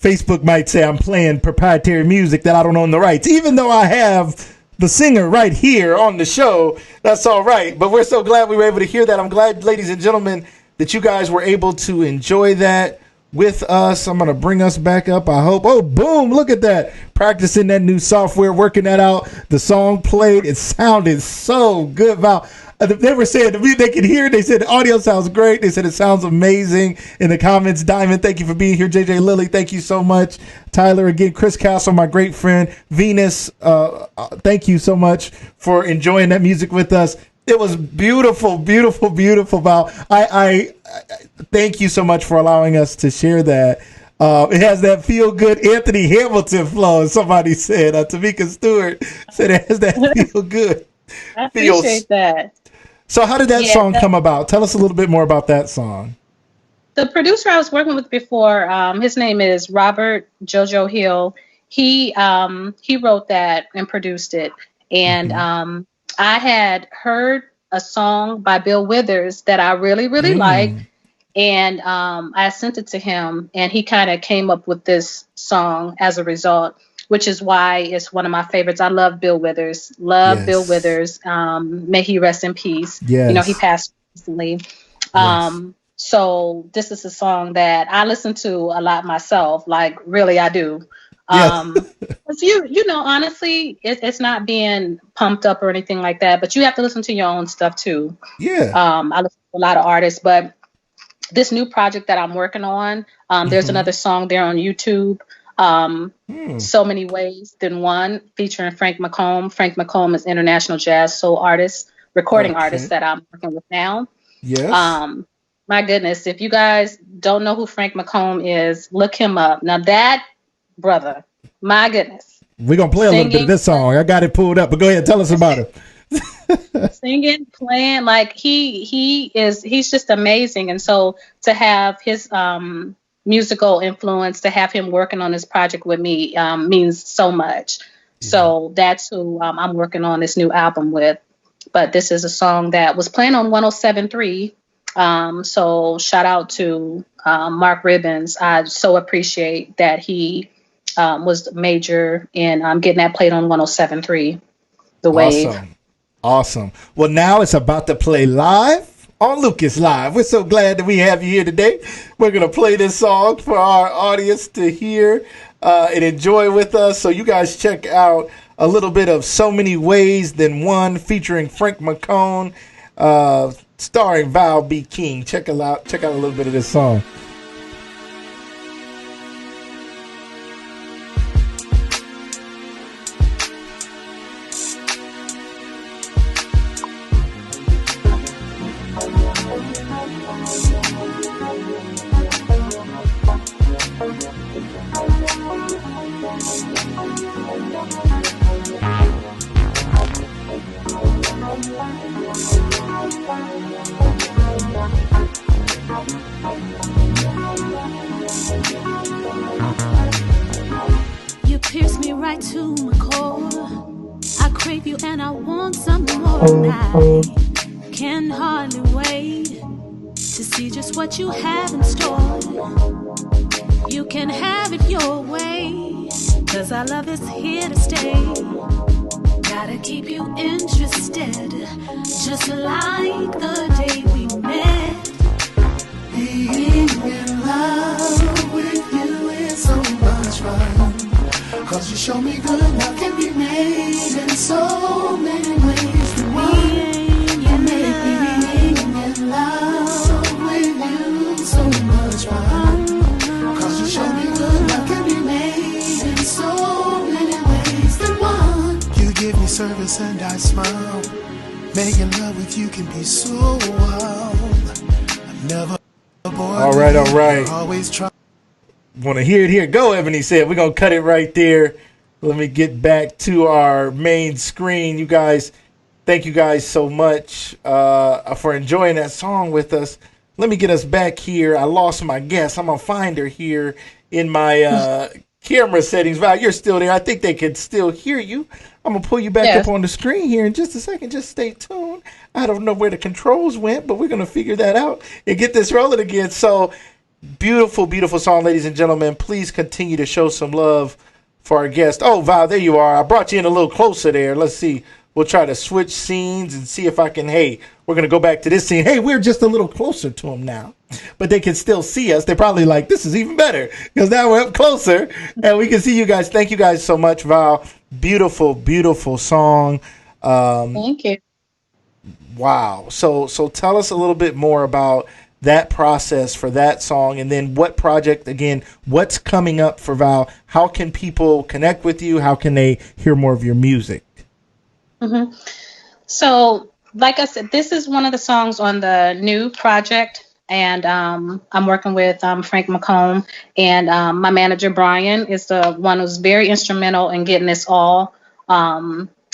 Facebook might say I'm playing proprietary music that I don't own the rights, even though I have the singer right here on the show. That's all right. But we're so glad we were able to hear that. I'm glad, ladies and gentlemen, that you guys were able to enjoy that. with us. I'm going to bring us back up, I hope. Oh, boom. Look at that. Practicing that new software, working that out. The song played. It sounded so good, Val. They were saying to me, they could hear it. They said the audio sounds great. They said it sounds amazing. In the comments, Diamond, thank you for being here. JJ Lilly, thank you so much. Tyler, again, Chris Castle, my great friend. Venus, thank you so much for enjoying that music with us. It was beautiful, beautiful, beautiful, Val. I thank you so much for allowing us to share that. It has that feel-good Anthony Hamilton flow, as somebody said. Tamika Stewart said it has that feel-good. I appreciate that. So how did that song come about? Tell us a little bit more about that song. The producer I was working with before, his name is Robert Jojo Hill. He wrote that and produced it. And I had heard a song by Bill Withers that I really, really liked. And I sent it to him, and he kind of came up with this song as a result, which is why it's one of my favorites. I love Bill Withers. Bill Withers. May he rest in peace. Yes. You know, he passed recently. So this is a song that I listen to a lot myself. Like, really, I do. Because you know, honestly, it's not being pumped up or anything like that, but you have to listen to your own stuff too. I listen to a lot of artists, but this new project that I'm working on, there's another song there on YouTube. So Many Ways Than One, featuring Frank McComb. Frank McComb is international jazz soul artist, recording artist that I'm working with now. My goodness, if you guys don't know who Frank McComb is, look him up. Now that brother, my goodness. We're going to play a little bit of this song. I got it pulled up, but go ahead, tell us about it. Singing, playing, like he's just amazing. And so to have his musical influence, to have him working on this project with me means so much. So that's who I'm working on this new album with. But this is a song that was playing on 107.3. So shout out to Mark Ribbons. I so appreciate that he was major in getting that played on 107.3, The Wave. Awesome. Well, now it's about to play live on Lucas Live. We're so glad that we have you here today. We're going to play this song for our audience to hear and enjoy with us. So you guys check out a little bit of So Many Ways Than One, featuring Frank McComb, starring Val B. King. Check out a little bit of this song. You pierce me right to my core. I crave you and I want some more. I can hardly wait to see just what you have in store. You can have it your way, 'cause our love is here to stay. Gotta keep you interested, just like the day we met. Being in love with you is so much fun, 'cause you show me good love can be made in so many ways. The one you make being in love with you so much fun, 'cause you show me good love can be made in so many ways. The one you give me service and I smile. Making love with you can be so wild. I'm never bored. All right. Always try. Want to hear it here? Go, Ebony said. We're going to cut it right there. Let me get back to our main screen. You guys, thank you guys so much for enjoying that song with us. Let me get us back here. I lost my guest. I'm going to find her here in my camera settings. Val, you're still there. I think they can still hear you. I'm going to pull you back up on the screen here in just a second. Just stay tuned. I don't know where the controls went, but we're going to figure that out and get this rolling again. So, beautiful, beautiful song, ladies and gentlemen. Please continue to show some love for our guest. Oh, Val, there you are. I brought you in a little closer there. Let's see we'll try to switch scenes and see if I can, hey, we're going to go back to this scene. Hey, we're just a little closer to them now. But they can still see us. They're probably like, this is even better because now we're up closer and we can see you guys. Thank you guys so much, Val. Beautiful, beautiful song. Thank you. Wow. So tell us a little bit more about that process for that song, and then what project, again, what's coming up for Val? How can people connect with you? How can they hear more of your music? Mm-hmm. So, like I said, this is one of the songs on the new project, and I'm working with Frank McComb, and my manager Brian is the one who's very instrumental in getting this all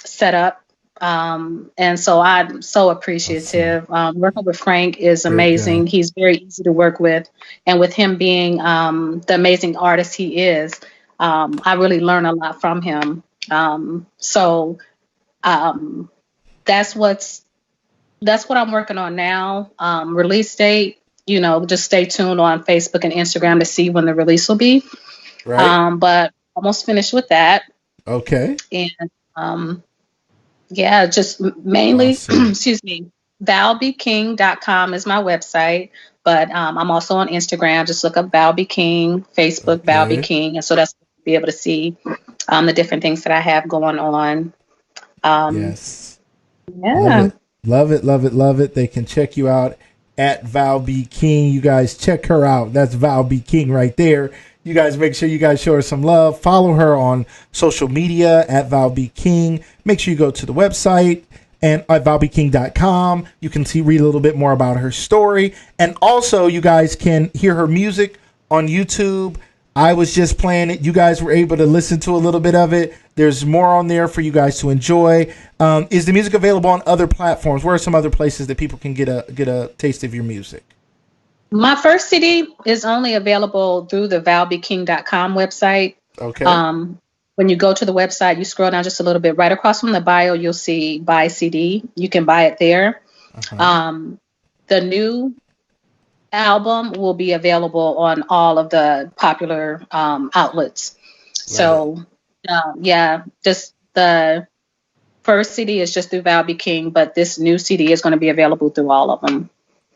set up. And so I'm so appreciative. Working with Frank is amazing. He's very easy to work with. And with him being the amazing artist he is, I really learn a lot from him. So that's what I'm working on now. Release date, just stay tuned on Facebook and Instagram to see when the release will be. Right. But almost finished with that. Okay. And yeah, just mainly, Awesome. excuse me, valbking.com is my website, but I'm also on Instagram. Just look up Val B. King, Facebook, Val B. Okay. King. And so that's to be able to see the different things that I have going on. Yes. Yeah. Love it, love it, love it. They can check you out at Val B. King. You guys check her out. That's Val B. King right there. You guys make sure you guys show her some love. Follow her on social media at Val B. King. Make sure you go to the website and at valbking.com. You can read a little bit more about her story. And also you guys can hear her music on YouTube. I was just playing it. You guys were able to listen to a little bit of it. There's more on there for you guys to enjoy. Is the music available on other platforms? Where are some other places that people can get a taste of your music? My first CD is only available through the valbking.com website. Okay. When you go to the website, you scroll down just a little bit. Right across from the bio, you'll see buy CD. You can buy it there. Uh-huh. The new album will be available on all of the popular outlets. So, yeah, just the first CD is just through Val B. King, but this new CD is going to be available through all of them.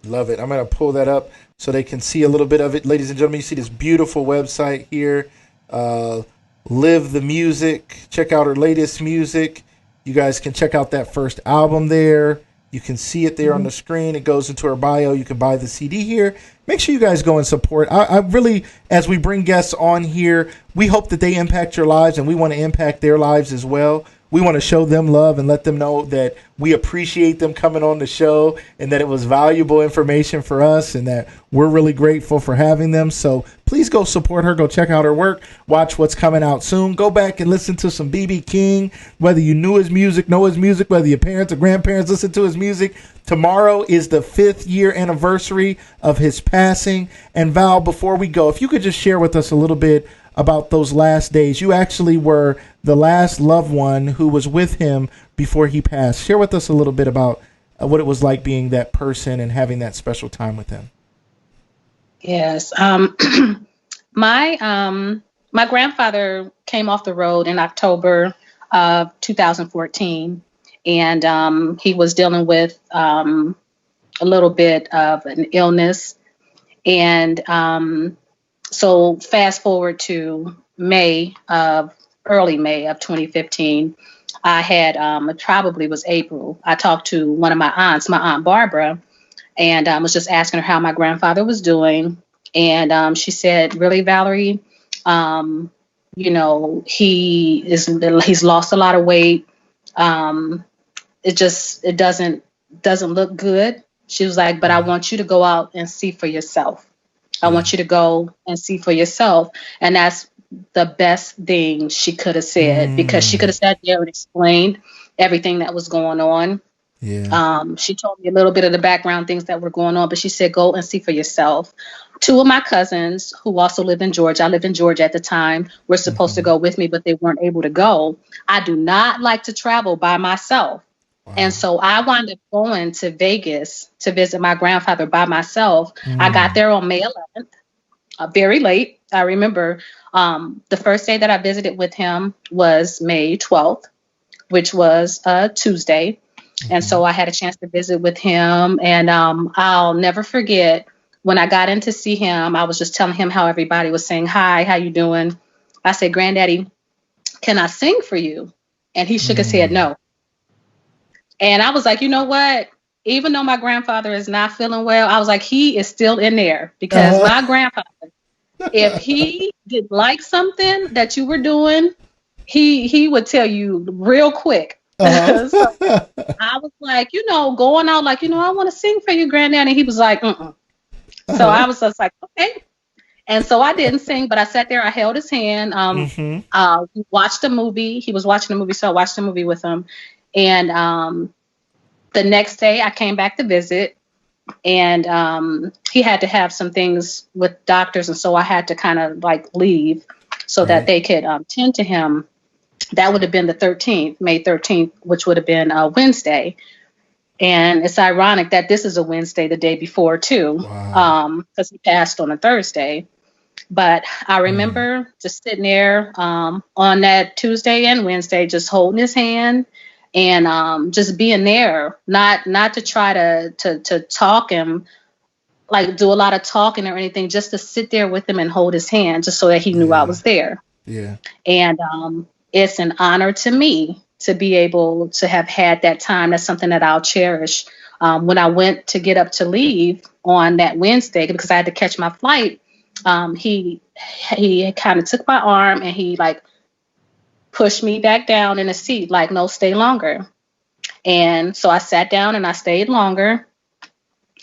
Love it. I'm going to pull that up so they can see a little bit of it. Ladies and gentlemen, you see this beautiful website here. Live the Music. Check out her latest music. You guys can check out that first album there. You can see it there on the screen. It goes into her bio. You can buy the CD here. Make sure you guys go and support. I really, as we bring guests on here, we hope that they impact your lives, and we want to impact their lives as well. We want to show them love and let them know that we appreciate them coming on the show and that it was valuable information for us and that we're really grateful for having them. So please go support her. Go check out her work. Watch what's coming out soon. Go back and listen to some B.B. King, whether you knew his music, know his music, whether your parents or grandparents listen to his music. Tomorrow is the 5th year anniversary of his passing. And Val, before we go, if you could just share with us a little bit about those last days. You actually were the last loved one who was with him before he passed. Share with us a little bit about what it was like being that person and having that special time with him. Yes. My grandfather came off the road in October of 2014, and he was dealing with a little bit of an illness. And so fast forward to early May of 2015, I had, it probably was April, I talked to one of my aunts, my Aunt Barbara, and was just asking her how my grandfather was doing. And she said, really, Valerie, he's lost a lot of weight. It doesn't look good. She was like, but I want you to go out and see for yourself. I want you to go and see for yourself. And that's the best thing she could have said, because she could have sat there and explained everything that was going on. Yeah. She told me a little bit of the background things that were going on, but she said, go and see for yourself. 2 of my cousins who also live in Georgia, I lived in Georgia at the time, were supposed to go with me, but they weren't able to go. I do not like to travel by myself. Wow. And so I wound up going to Vegas to visit my grandfather by myself. I got there on May 11th, very late. I remember the first day that I visited with him was May 12th. which was Tuesday. And so I had a chance to visit with him. And I'll never forget when I got in to see him, I was just telling him how everybody was saying, hi, how you doing? I said, Granddaddy, can I sing for you? And he shook his head, no. And I was like, you know what? Even though my grandfather is not feeling well, I was like, he is still in there because my grandfather, if he did like something that you were doing, he would tell you real quick. So I was like, going out like, I want to sing for you, Granddad. And he was like, So I was just like, okay. And so I didn't sing, but I sat there. I held his hand. We watched a movie. He was watching a movie, so I watched the movie with him. And the next day I came back to visit, and he had to have some things with doctors. And so I had to kind of like leave so that they could tend to him. That would have been the 13th, May 13th, which would have been Wednesday. And it's ironic that this is a Wednesday the day before, too, because he passed on a Thursday. But I remember just sitting there on that Tuesday and Wednesday, just holding his hand and just being there, not to try to talk him, like do a lot of talking or anything, just to sit there with him and hold his hand just so that he knew I was there. Yeah. And it's an honor to me to be able to have had that time. That's something that I'll cherish. When I went to get up to leave on that Wednesday, because I had to catch my flight, he kind of took my arm and he like pushed me back down in a seat, like, no, stay longer. And so I sat down and I stayed longer.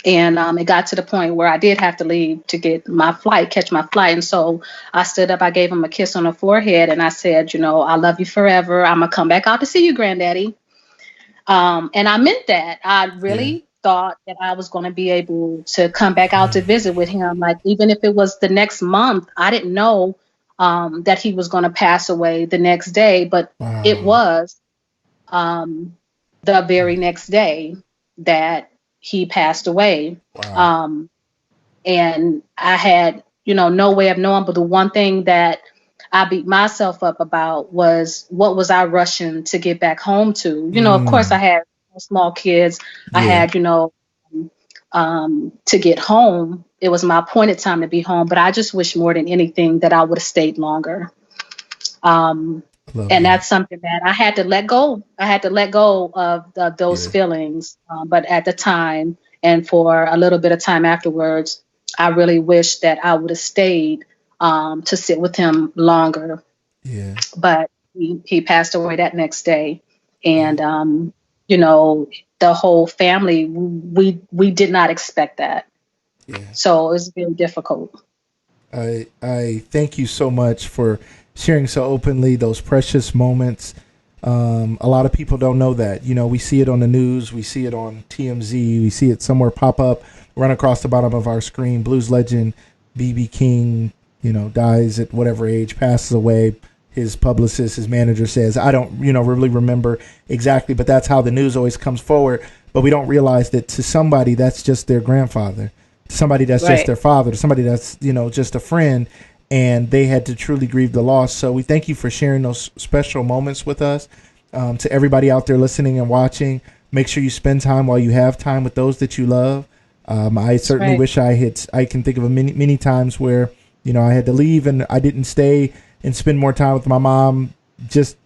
And it got to the point where I did have to leave to get my flight, catch my flight. And so I stood up, I gave him a kiss on the forehead, and I said, I love you forever. I'm going to come back out to see you, Granddaddy. And I meant that. I really thought that I was going to be able to come back out to visit with him. Like, even if it was the next month, I didn't know that he was going to pass away the next day. But it was the very next day that he passed away. And I had, no way of knowing. But the one thing that I beat myself up about was, what was I rushing to get back home to? Of course I had small kids. I had, to get home. It was my appointed time to be home, but I just wish more than anything that I would have stayed longer. And that's something that I had to let go. I had to let go of those feelings. But at the time, and for a little bit of time afterwards, I really wish that I would have stayed to sit with him longer. Yeah. But he passed away that next day. And, the whole family, we did not expect that. Yeah. So it was very difficult. I thank you so much for sharing so openly those precious moments. A lot of people don't know that. We see it on the news, we see it on TMZ, we see it somewhere pop up, run across the bottom of our screen. Blues legend B.B. King, dies at whatever age, passes away. His publicist, his manager says, I don't, really remember exactly, but that's how the news always comes forward. But we don't realize that to somebody that's just their grandfather, to somebody that's just their father, to somebody that's, just a friend. And they had to truly grieve the loss. So we thank you for sharing those special moments with us. To everybody out there listening and watching, make sure you spend time while you have time with those that you love. I certainly wish I can think of many times where, I had to leave and I didn't stay and spend more time with my mom just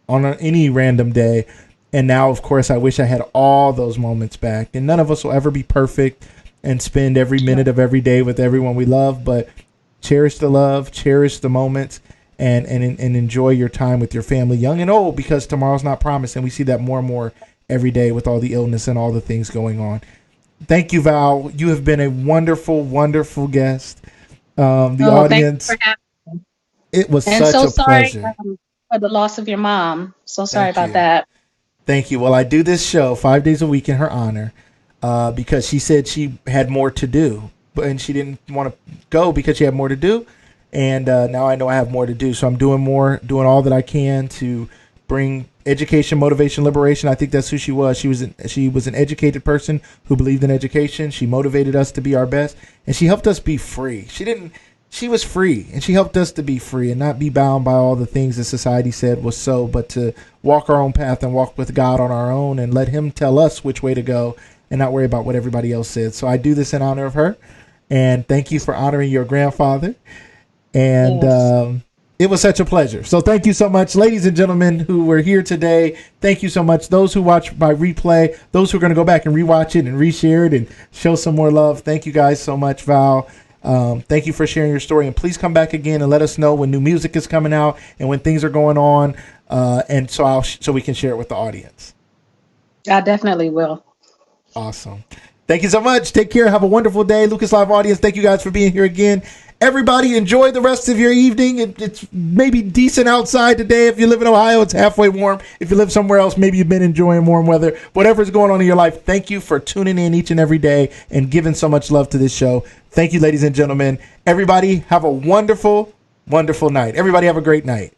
on any random day. And now, of course, I wish I had all those moments back. And none of us will ever be perfect and spend every minute of every day with everyone we love, but cherish the love, cherish the moments, and enjoy your time with your family, young and old, because tomorrow's not promised. And we see that more and more every day with all the illness and all the things going on. Thank you, Val. You have been a wonderful, wonderful guest. The audience, thanks for having me. It was such a pleasure. For the loss of your mom. So sorry about that. Thank you. Well, I do this show 5 days a week in her honor because she said she had more to do. And she didn't want to go because she had more to do. And now I know I have more to do. So I'm doing all that I can to bring education, motivation, liberation. I think that's who she was. She was an educated person who believed in education. She motivated us to be our best. And she helped us be free. She she was free, and she helped us to be free and not be bound by all the things that society said was so, but to walk our own path and walk with God on our own and let him tell us which way to go and not worry about what everybody else said. So I do this in honor of her, and thank you for honoring your grandfather. And Yes. It was such a pleasure. So thank you so much, ladies and gentlemen who were here today. Thank you so much. Those who watch by replay, those who are going to go back and rewatch it and reshare it and show some more love. Thank you guys so much, Val. Thank you for sharing your story, and please come back again and let us know when new music is coming out and when things are going on, and so we can share it with the audience. I definitely will. Awesome. Thank you so much. Take care. Have a wonderful day. Lucas Live audience, thank you guys for being here again. Everybody enjoy the rest of your evening. It's maybe decent outside today. If you live in Ohio, it's halfway warm. If you live somewhere else, maybe you've been enjoying warm weather. Whatever's going on in your life, thank you for tuning in each and every day and giving so much love to this show. Thank you, ladies and gentlemen. Everybody have a wonderful, wonderful night. Everybody have a great night.